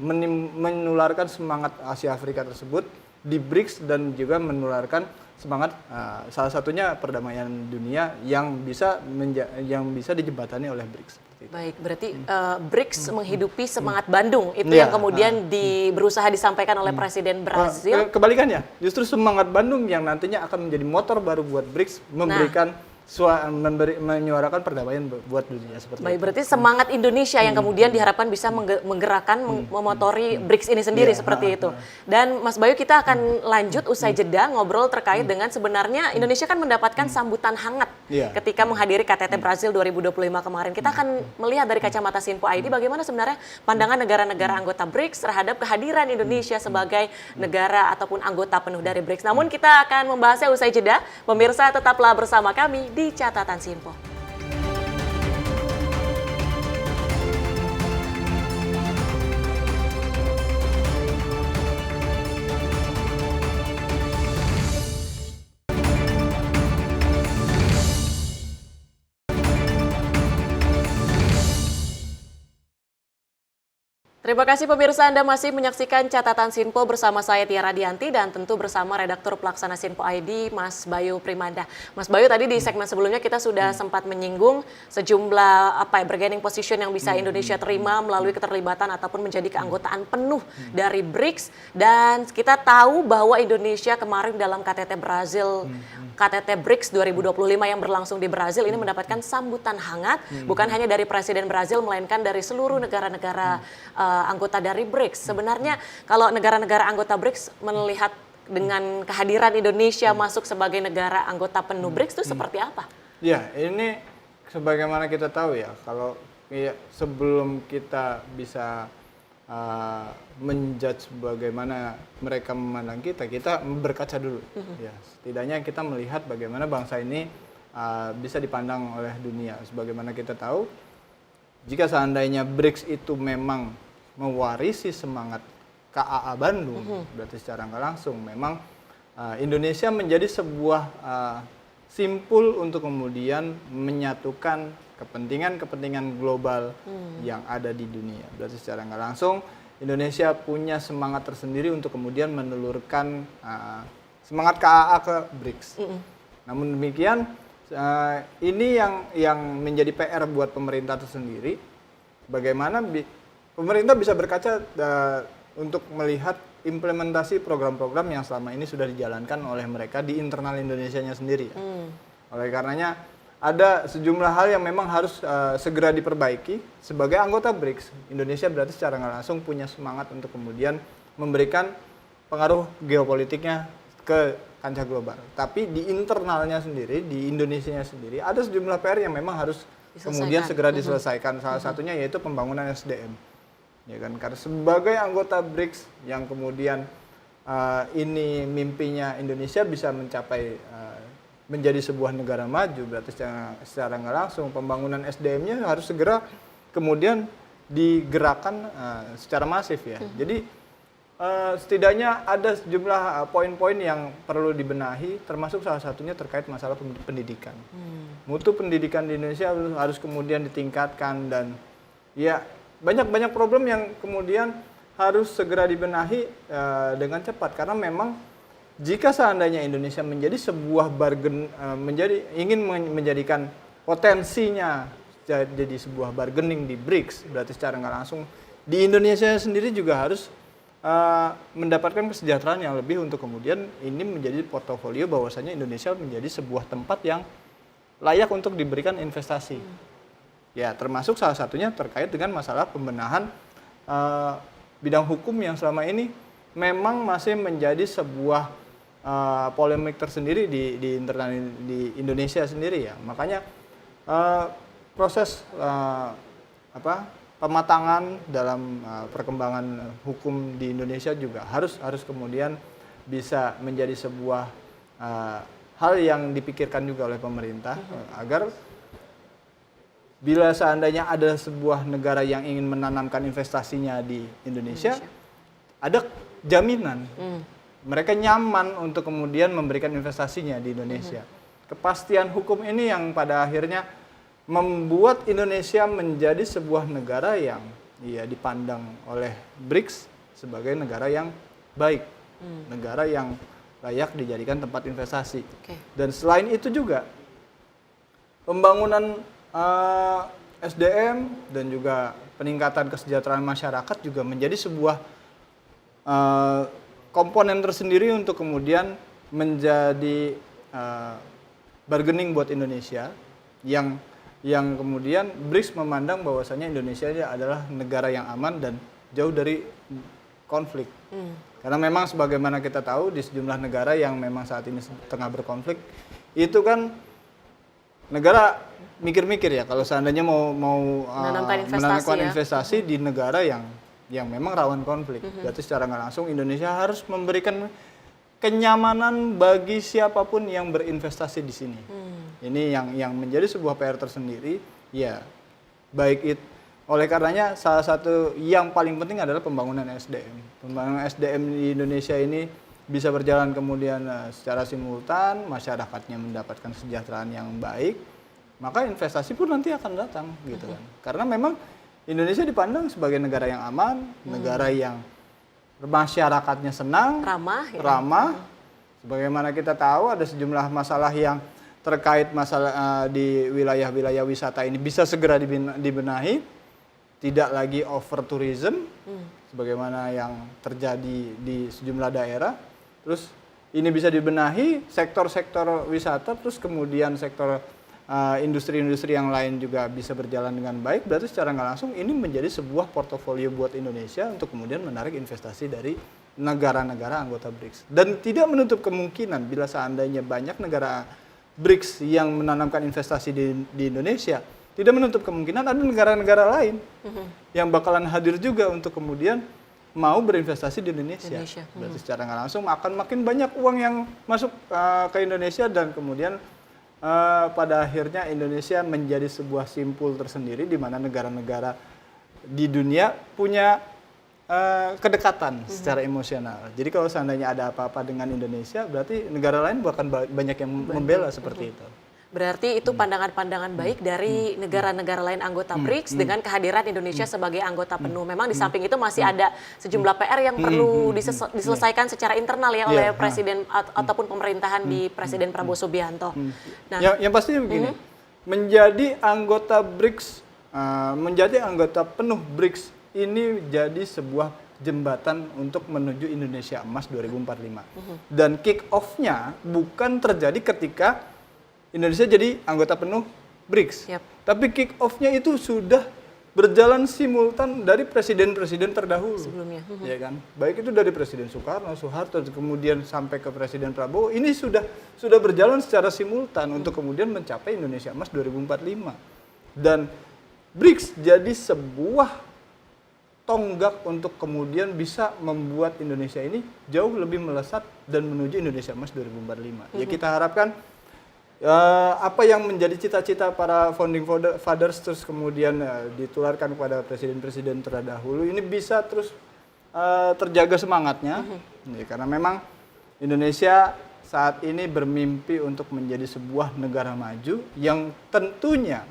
menularkan semangat Asia Afrika tersebut di BRICS dan juga menularkan semangat salah satunya perdamaian dunia yang bisa dijembatani oleh BRICS. Baik, berarti BRICS menghidupi semangat Bandung itu yang kemudian berusaha disampaikan oleh Presiden Brazil. Kebalikannya, justru semangat Bandung yang nantinya akan menjadi motor baru buat BRICS memberikan menyuarakan perdamaian buat dunia seperti Baik, itu. berarti semangat Indonesia yang kemudian diharapkan bisa menggerakkan, memotori BRICS ini sendiri seperti itu. Dan Mas Bayu, kita akan lanjut usai jeda ngobrol terkait dengan sebenarnya Indonesia kan mendapatkan sambutan hangat ketika menghadiri KTT Brazil 2025 kemarin. Kita akan melihat dari kacamata Sinpo ID bagaimana sebenarnya pandangan negara-negara anggota BRICS terhadap kehadiran Indonesia sebagai negara ataupun anggota penuh dari BRICS. Namun kita akan membahasnya usai jeda. Pemirsa, tetaplah bersama kami di Catatan Sinpo. Terima kasih pemirsa, Anda masih menyaksikan catatan Sinpo bersama saya Tiara Dianti dan tentu bersama redaktur pelaksana Sinpo ID Mas Bayu Primanda. Mas Bayu, tadi di segmen sebelumnya kita sudah sempat menyinggung sejumlah bargaining position yang bisa Indonesia terima melalui keterlibatan ataupun menjadi keanggotaan penuh dari BRICS, dan kita tahu bahwa Indonesia kemarin dalam KTT Brazil KTT BRICS 2025 yang berlangsung di Brazil ini mendapatkan sambutan hangat bukan hanya dari Presiden Brazil melainkan dari seluruh negara-negara anggota dari BRICS. Sebenarnya kalau negara-negara anggota BRICS melihat dengan kehadiran Indonesia masuk sebagai negara anggota penuh BRICS itu seperti apa? Ya, ini sebagaimana kita tahu ya, kalau sebelum kita bisa menjudge bagaimana mereka memandang kita berkaca dulu. Ya, setidaknya kita melihat bagaimana bangsa ini bisa dipandang oleh dunia. Sebagaimana kita tahu, jika seandainya BRICS itu memang mewarisi semangat KAA Bandung, berarti secara nggak langsung memang Indonesia menjadi sebuah simpul untuk kemudian menyatukan kepentingan-kepentingan global yang ada di dunia. Berarti secara nggak langsung Indonesia punya semangat tersendiri untuk kemudian menelurkan semangat KAA ke BRICS. Namun demikian, ini yang menjadi PR buat pemerintah tersendiri. Bagaimana pemerintah bisa berkaca untuk melihat implementasi program-program yang selama ini sudah dijalankan oleh mereka di internal Indonesianya sendiri. Oleh karenanya, ada sejumlah hal yang memang harus segera diperbaiki. Sebagai anggota BRICS, Indonesia berarti secara nggak langsung punya semangat untuk kemudian memberikan pengaruh geopolitiknya ke kancah global. Tapi di internalnya sendiri, di Indonesianya sendiri, ada sejumlah PR yang memang harus kemudian segera diselesaikan. Salah satunya yaitu pembangunan SDM. Ya kan? Karena sebagai anggota BRICS yang kemudian ini mimpinya Indonesia bisa mencapai menjadi sebuah negara maju, berarti secara nggak langsung pembangunan SDM-nya harus segera kemudian digerakkan secara masif ya. Jadi setidaknya ada sejumlah poin-poin yang perlu dibenahi, termasuk salah satunya terkait masalah pendidikan. Mutu pendidikan di Indonesia harus kemudian ditingkatkan, dan ya banyak problem yang kemudian harus segera dibenahi dengan cepat, karena memang jika seandainya Indonesia menjadi sebuah ingin menjadikan potensinya jadi sebuah bargaining di BRICS, berarti secara nggak langsung di Indonesia sendiri juga harus mendapatkan kesejahteraan yang lebih untuk kemudian ini menjadi portofolio bahwasanya Indonesia menjadi sebuah tempat yang layak untuk diberikan investasi. Ya, termasuk salah satunya terkait dengan masalah pembenahan bidang hukum yang selama ini memang masih menjadi sebuah polemik tersendiri di internal di Indonesia sendiri ya. Makanya proses pematangan dalam perkembangan hukum di Indonesia juga harus kemudian bisa menjadi sebuah hal yang dipikirkan juga oleh pemerintah agar bila seandainya ada sebuah negara yang ingin menanamkan investasinya di Indonesia, ada jaminan mereka nyaman untuk kemudian memberikan investasinya di Indonesia. Kepastian hukum ini yang pada akhirnya membuat Indonesia menjadi sebuah negara yang dipandang oleh BRICS sebagai negara yang baik, negara yang layak dijadikan tempat investasi. Dan selain itu juga pembangunan SDM dan juga peningkatan kesejahteraan masyarakat juga menjadi sebuah komponen tersendiri untuk kemudian menjadi bargaining buat Indonesia yang kemudian BRICS memandang bahwasanya Indonesia adalah negara yang aman dan jauh dari konflik. Karena memang sebagaimana kita tahu di sejumlah negara yang memang saat ini tengah berkonflik, itu kan negara mikir-mikir ya kalau seandainya mau menanamkan investasi di negara yang memang rawan konflik. Berarti secara nggak langsung Indonesia harus memberikan kenyamanan bagi siapapun yang berinvestasi di sini. Ini yang menjadi sebuah PR tersendiri. Ya, baik itu. Oleh karenanya salah satu yang paling penting adalah pembangunan SDM. Pembangunan SDM di Indonesia ini bisa berjalan kemudian secara simultan, masyarakatnya mendapatkan kesejahteraan yang baik, maka investasi pun nanti akan datang gitu kan. Karena memang Indonesia dipandang sebagai negara yang aman, negara yang masyarakatnya senang, Ramah, ya? ramah. Sebagaimana kita tahu ada sejumlah masalah yang terkait masalah di wilayah-wilayah wisata ini bisa segera dibenahi, tidak lagi over tourism, sebagaimana yang terjadi di sejumlah daerah. Terus ini bisa dibenahi, sektor-sektor wisata, terus kemudian sektor industri-industri yang lain juga bisa berjalan dengan baik. Berarti secara nggak langsung ini menjadi sebuah portofolio buat Indonesia untuk kemudian menarik investasi dari negara-negara anggota BRICS. Dan tidak menutup kemungkinan bila seandainya banyak negara BRICS yang menanamkan investasi di Indonesia, tidak menutup kemungkinan ada negara-negara lain yang bakalan hadir juga untuk kemudian mau berinvestasi di Indonesia. Berarti secara nggak langsung akan makin banyak uang yang masuk ke Indonesia dan kemudian pada akhirnya Indonesia menjadi sebuah simpul tersendiri di mana negara-negara di dunia punya kedekatan secara emosional. Jadi kalau seandainya ada apa-apa dengan Indonesia, berarti negara lain bahkan banyak yang membela seperti itu. Berarti itu pandangan-pandangan baik dari negara-negara lain anggota BRICS dengan kehadiran Indonesia sebagai anggota penuh. Memang di samping itu masih ada sejumlah PR yang perlu diselesaikan secara internal ya oleh presiden ataupun pemerintahan di Presiden Prabowo Subianto. Nah, yang pastinya begini, menjadi anggota BRICS, menjadi anggota penuh BRICS ini jadi sebuah jembatan untuk menuju Indonesia Emas 2045. Dan kick off-nya bukan terjadi ketika Indonesia jadi anggota penuh BRICS. Tapi kick off-nya itu sudah berjalan simultan dari presiden-presiden terdahulu. Sebelumnya. Ya kan? Baik itu dari Presiden Soekarno, Soeharto, kemudian sampai ke Presiden Prabowo, ini sudah berjalan secara simultan untuk kemudian mencapai Indonesia Emas 2045. Dan BRICS jadi sebuah tonggak untuk kemudian bisa membuat Indonesia ini jauh lebih melesat dan menuju Indonesia Emas 2045. Ya kita harapkan apa yang menjadi cita-cita para founding fathers terus kemudian ditularkan kepada presiden-presiden terdahulu ini bisa terus terjaga semangatnya, ya, karena memang Indonesia saat ini bermimpi untuk menjadi sebuah negara maju yang tentunya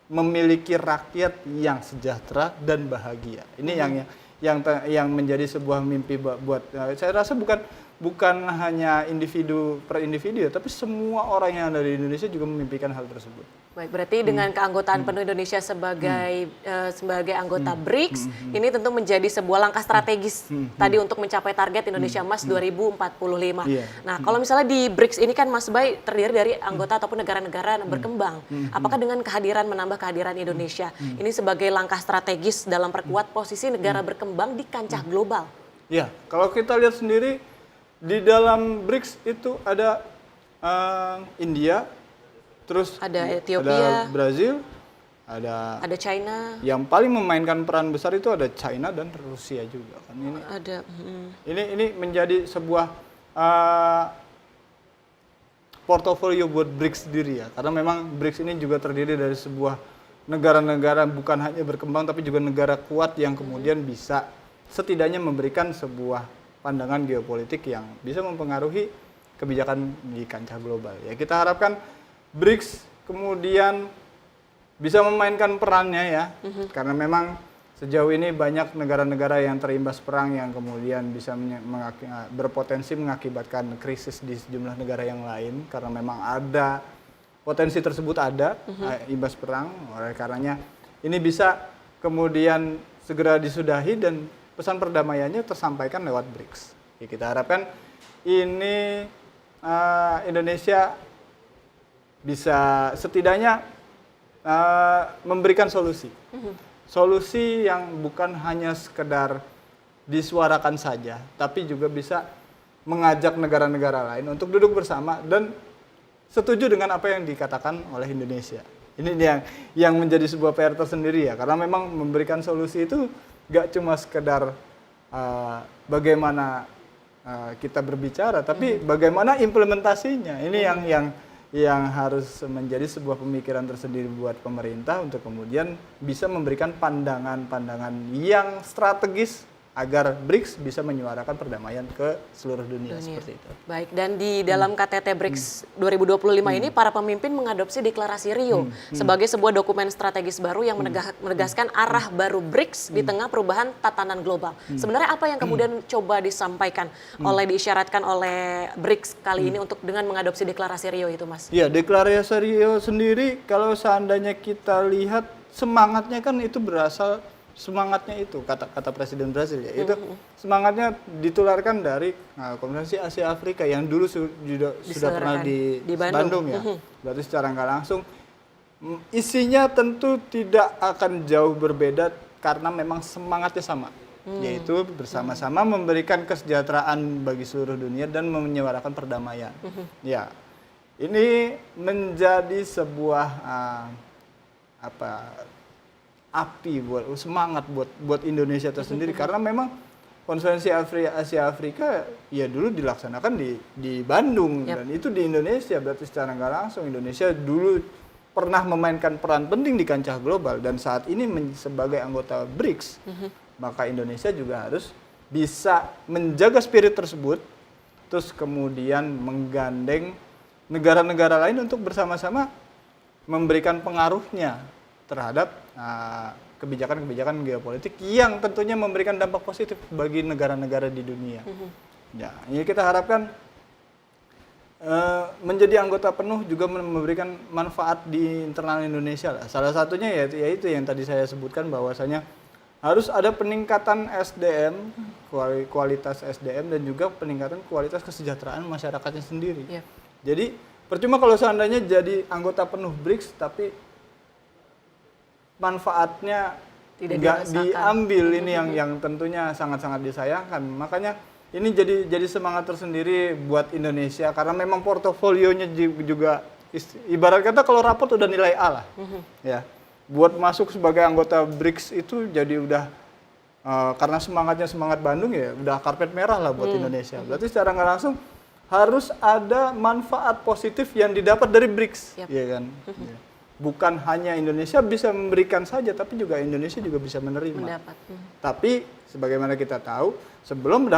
memiliki rakyat yang sejahtera dan bahagia. Ini yang menjadi sebuah mimpi buat saya rasa bukan hanya individu per individu, tapi semua orang yang ada di Indonesia juga memimpikan hal tersebut. Baik, berarti dengan keanggotaan penuh Indonesia sebagai anggota BRICS, ini tentu menjadi sebuah langkah strategis tadi untuk mencapai target Indonesia Emas 2045. Nah, kalau misalnya di BRICS ini kan Mas Bay terdiri dari anggota ataupun negara-negara berkembang. Apakah dengan menambah kehadiran Indonesia, ini sebagai langkah strategis dalam perkuat posisi negara berkembang di kancah global? Ya, kalau kita lihat sendiri, di dalam BRICS itu ada India, terus ada Ethiopia, ada Brazil, ada China. Yang paling memainkan peran besar itu ada China dan Rusia juga kan ini. Ini menjadi sebuah portofolio buat BRICS sendiri ya, karena memang BRICS ini juga terdiri dari sebuah negara-negara bukan hanya berkembang tapi juga negara kuat yang kemudian bisa setidaknya memberikan sebuah pandangan geopolitik yang bisa mempengaruhi kebijakan di kancah global. Ya, kita harapkan BRICS kemudian bisa memainkan perannya ya, karena memang sejauh ini banyak negara-negara yang terimbas perang yang kemudian bisa berpotensi mengakibatkan krisis di sejumlah negara yang lain, karena memang ada potensi tersebut ada imbas perang. Oleh karenanya ini bisa kemudian segera disudahi dan pesan perdamaiannya tersampaikan lewat BRICS. Ya, kita harapkan ini Indonesia bisa setidaknya memberikan solusi. Solusi yang bukan hanya sekedar disuarakan saja, tapi juga bisa mengajak negara-negara lain untuk duduk bersama dan setuju dengan apa yang dikatakan oleh Indonesia. Ini yang menjadi sebuah PR tersendiri ya, karena memang memberikan solusi itu gak cuma sekedar bagaimana kita berbicara, tapi bagaimana implementasinya. Ini yang harus menjadi sebuah pemikiran tersendiri buat pemerintah untuk kemudian bisa memberikan pandangan-pandangan yang strategis agar BRICS bisa menyuarakan perdamaian ke seluruh dunia. Seperti itu. Baik, dan di dalam KTT BRICS 2025 ini para pemimpin mengadopsi deklarasi Rio sebagai sebuah dokumen strategis baru yang menegaskan arah baru BRICS di tengah perubahan tatanan global. Sebenarnya apa yang kemudian coba disampaikan diisyaratkan oleh BRICS kali ini untuk dengan mengadopsi deklarasi Rio itu, Mas? Ya, deklarasi Rio sendiri kalau seandainya kita lihat semangatnya kan itu berasal semangatnya itu kata Presiden Brazil ya itu semangatnya ditularkan dari Konferensi Asia Afrika yang dulu sudah pernah di Bandung ya. Berarti secara nggak langsung isinya tentu tidak akan jauh berbeda karena memang semangatnya sama, yaitu bersama-sama memberikan kesejahteraan bagi seluruh dunia dan menyuarakan perdamaian. Ya, ini menjadi sebuah api semangat buat Indonesia tersendiri karena memang Konferensi Asia Afrika ya dulu dilaksanakan di Bandung dan itu di Indonesia, berarti secara nggak langsung Indonesia dulu pernah memainkan peran penting di kancah global dan saat ini sebagai anggota BRICS maka Indonesia juga harus bisa menjaga spirit tersebut terus kemudian menggandeng negara-negara lain untuk bersama-sama memberikan pengaruhnya terhadap kebijakan-kebijakan geopolitik yang tentunya memberikan dampak positif bagi negara-negara di dunia. Ya, ini kita harapkan menjadi anggota penuh juga memberikan manfaat di internal Indonesia lah. Salah satunya yaitu yang tadi saya sebutkan bahwasanya harus ada peningkatan SDM, kualitas SDM dan juga peningkatan kualitas kesejahteraan masyarakatnya sendiri. Jadi percuma kalau seandainya jadi anggota penuh BRICS tapi manfaatnya tidak diambil, ini yang tentunya sangat-sangat disayangkan. Makanya ini jadi semangat tersendiri buat Indonesia karena memang portofolionya juga ibarat kata kalau raport udah nilai A lah. Ya. Buat masuk sebagai anggota BRICS itu jadi udah karena semangatnya semangat Bandung ya udah karpet merah lah buat Indonesia. Berarti secara nggak langsung harus ada manfaat positif yang didapat dari BRICS, ya kan? Bukan hanya Indonesia bisa memberikan saja, tapi juga Indonesia juga bisa menerima. Tapi sebagaimana kita tahu, sebelum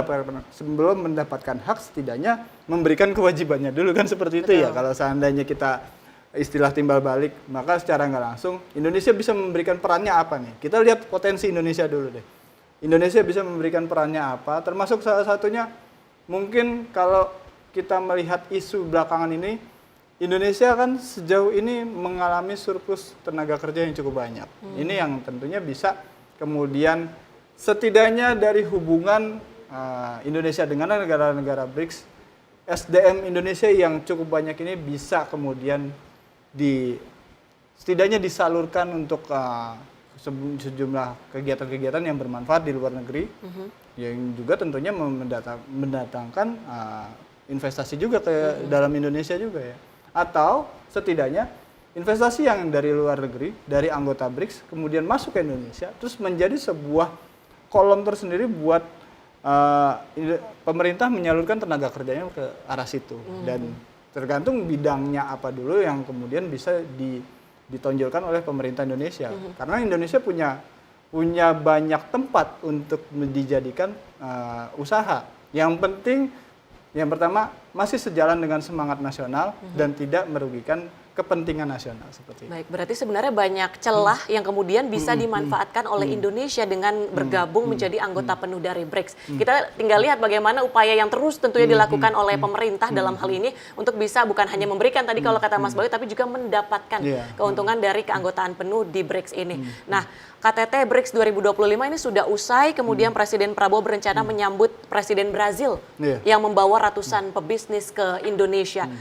mendapatkan hak setidaknya memberikan kewajibannya dulu kan seperti itu ya. Kalau seandainya kita istilah timbal balik, maka secara nggak langsung Indonesia bisa memberikan perannya apa nih? Kita lihat potensi Indonesia dulu deh. Indonesia bisa memberikan perannya apa? Termasuk salah satunya mungkin kalau kita melihat isu belakangan ini, Indonesia kan sejauh ini mengalami surplus tenaga kerja yang cukup banyak. Ini yang tentunya bisa kemudian setidaknya dari hubungan Indonesia dengan negara-negara BRICS, SDM Indonesia yang cukup banyak ini bisa kemudian setidaknya disalurkan untuk sejumlah kegiatan-kegiatan yang bermanfaat di luar negeri, yang juga tentunya mendatangkan investasi juga ke dalam Indonesia juga ya. Atau setidaknya investasi yang dari luar negeri, dari anggota BRICS, kemudian masuk ke Indonesia, terus menjadi sebuah kolom tersendiri buat pemerintah menyalurkan tenaga kerjanya ke arah situ. Dan tergantung bidangnya apa dulu yang kemudian bisa ditonjolkan oleh pemerintah Indonesia. Karena Indonesia punya banyak tempat untuk dijadikan usaha. Yang penting yang pertama, masih sejalan dengan semangat nasional dan tidak merugikan kepentingan nasional seperti itu. Baik, berarti sebenarnya banyak celah yang kemudian bisa dimanfaatkan oleh Indonesia dengan bergabung menjadi anggota penuh dari BRICS. Kita tinggal lihat bagaimana upaya yang terus tentunya dilakukan oleh pemerintah dalam hal ini untuk bisa bukan hanya memberikan tadi kalau kata Mas Bayu, tapi juga mendapatkan keuntungan dari keanggotaan penuh di BRICS ini. Nah, KTT BRICS 2025 ini sudah usai, kemudian Presiden Prabowo berencana menyambut Presiden Brazil yang membawa ratusan pebisnis ke Indonesia.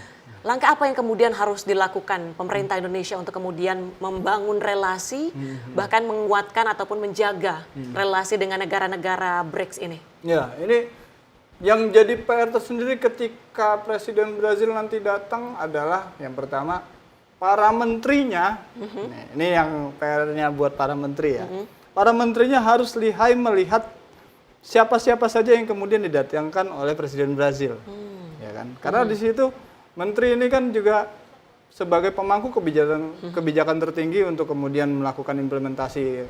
Langkah apa yang kemudian harus dilakukan pemerintah Indonesia untuk kemudian membangun relasi, bahkan menguatkan ataupun menjaga relasi dengan negara-negara BRICS ini? Ya, ini yang jadi PR tersendiri ketika Presiden Brazil nanti datang adalah yang pertama, para menterinya, ini yang PR-nya buat para menteri ya. Para menterinya harus lihai melihat siapa-siapa saja yang kemudian didatangkan oleh Presiden Brazil. Ya kan? Karena di situ menteri ini kan juga sebagai pemangku kebijakan tertinggi untuk kemudian melakukan implementasi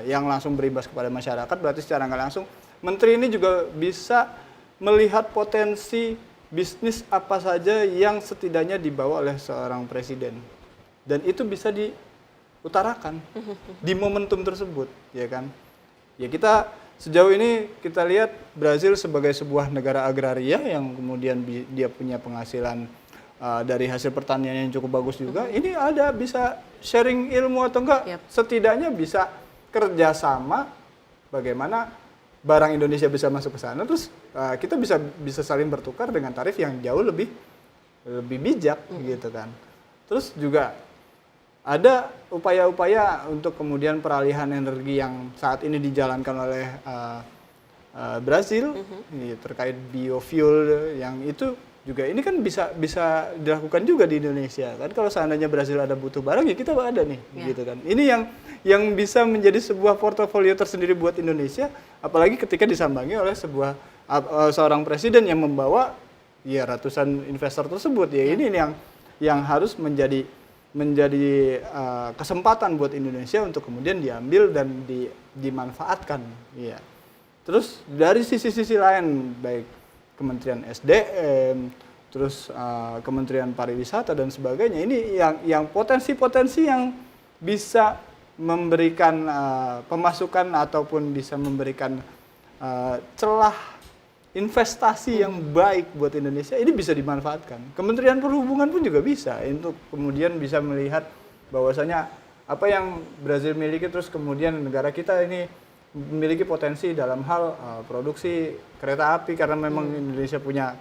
yang langsung berimbas kepada masyarakat, berarti secara nggak langsung menteri ini juga bisa melihat potensi bisnis apa saja yang setidaknya dibawa oleh seorang presiden. Dan itu bisa diutarakan di momentum tersebut, ya kan? Ya kita sejauh ini kita lihat Brazil sebagai sebuah negara agraria yang kemudian dia punya penghasilan dari hasil pertanian yang cukup bagus juga. Ini ada bisa sharing ilmu atau enggak? Setidaknya bisa kerjasama bagaimana barang Indonesia bisa masuk ke sana, terus kita bisa saling bertukar dengan tarif yang jauh lebih bijak gitu kan. Terus juga ada upaya-upaya untuk kemudian peralihan energi yang saat ini dijalankan oleh Brazil terkait biofuel yang itu juga ini kan bisa dilakukan juga di Indonesia kan. Kalau seandainya Brazil ada butuh barang ya kita ada nih gitu kan. Ini yang bisa menjadi sebuah portofolio tersendiri buat Indonesia, apalagi ketika disambangi oleh seorang presiden yang membawa ya ratusan investor tersebut. Ya ini yang harus menjadi kesempatan buat Indonesia untuk kemudian diambil dan dimanfaatkan. Ya. Terus dari sisi-sisi lain baik Kementerian SDM, terus Kementerian Pariwisata dan sebagainya, ini yang potensi-potensi yang bisa memberikan pemasukan ataupun bisa memberikan celah investasi yang baik buat Indonesia, ini bisa dimanfaatkan. Kementerian Perhubungan pun juga bisa untuk kemudian bisa melihat bahwasanya apa yang Brazil miliki terus kemudian negara kita ini memiliki potensi dalam hal produksi kereta api, karena memang Indonesia punya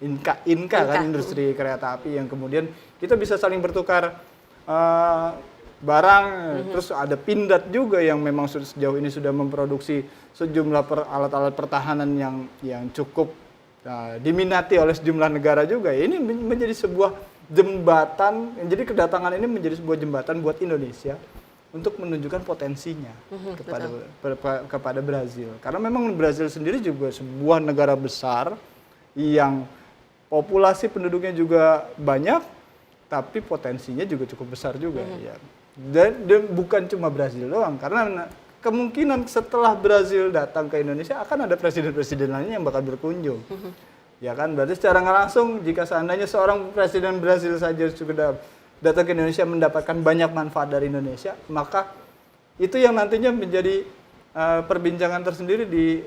Inka kan, industri kereta api yang kemudian kita bisa saling bertukar barang. Terus ada Pindad juga yang memang sejauh ini sudah memproduksi sejumlah alat-alat pertahanan yang cukup diminati oleh sejumlah negara juga. Ini menjadi sebuah jembatan, jadi kedatangan ini menjadi sebuah jembatan buat Indonesia untuk menunjukkan potensinya kepada Brazil. Karena memang Brazil sendiri juga sebuah negara besar yang populasi penduduknya juga banyak, tapi potensinya juga cukup besar juga. Ya. Dan bukan cuma Brazil doang, karena kemungkinan setelah Brazil datang ke Indonesia akan ada presiden-presiden lainnya yang bakal berkunjung. Ya kan, berarti secara nggak langsung jika seandainya seorang presiden Brazil saja sudah datang ke Indonesia mendapatkan banyak manfaat dari Indonesia, maka itu yang nantinya menjadi perbincangan tersendiri di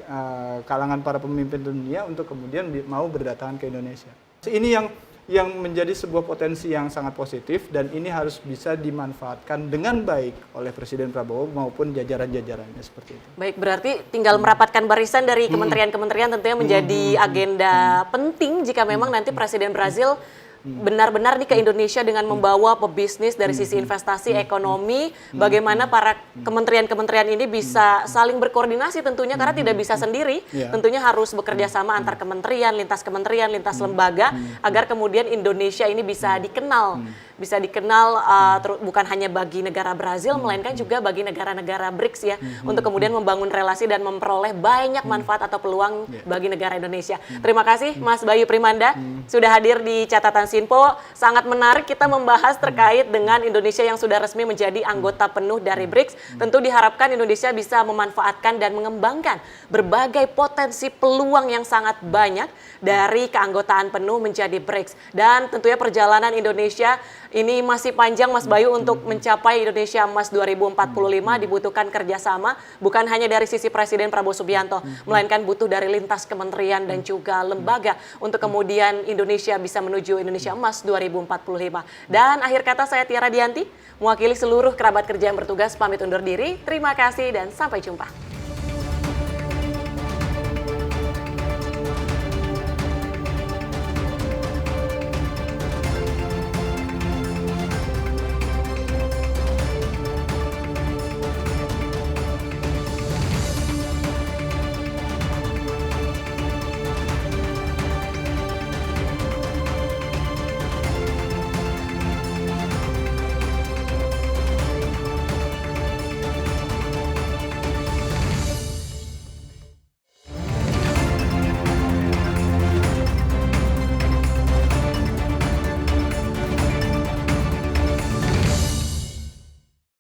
kalangan para pemimpin dunia untuk kemudian mau berdatangan ke Indonesia. Ini yang menjadi sebuah potensi yang sangat positif dan ini harus bisa dimanfaatkan dengan baik oleh Presiden Prabowo maupun jajaran-jajarannya seperti itu. Baik, berarti tinggal merapatkan barisan dari kementerian-kementerian tentunya menjadi agenda penting jika memang nanti Presiden Brazil benar-benar nih ke Indonesia dengan membawa pebisnis dari sisi investasi, ekonomi, bagaimana para kementerian-kementerian ini bisa saling berkoordinasi tentunya karena tidak bisa sendiri, tentunya harus bekerja sama antar kementerian, lintas lembaga agar kemudian Indonesia ini bisa dikenal bukan hanya bagi negara Brazil melainkan juga bagi negara-negara BRICS ya, untuk kemudian membangun relasi dan memperoleh banyak manfaat atau peluang bagi negara Indonesia. Terima kasih Mas Bayu Primanda sudah hadir di Catatan Sinpo. Sangat menarik kita membahas terkait dengan Indonesia yang sudah resmi menjadi anggota penuh dari BRICS. Tentu diharapkan Indonesia bisa memanfaatkan dan mengembangkan berbagai potensi peluang yang sangat banyak dari keanggotaan penuh menjadi BRICS. Dan tentunya perjalanan Indonesia ini masih panjang Mas Bayu untuk mencapai Indonesia Emas 2045, dibutuhkan kerjasama bukan hanya dari sisi Presiden Prabowo Subianto, melainkan butuh dari lintas kementerian dan juga lembaga untuk kemudian Indonesia bisa menuju Indonesia Emas 2045. Dan akhir kata saya Tiara Dianti, mewakili seluruh kerabat kerja yang bertugas pamit undur diri. Terima kasih dan sampai jumpa.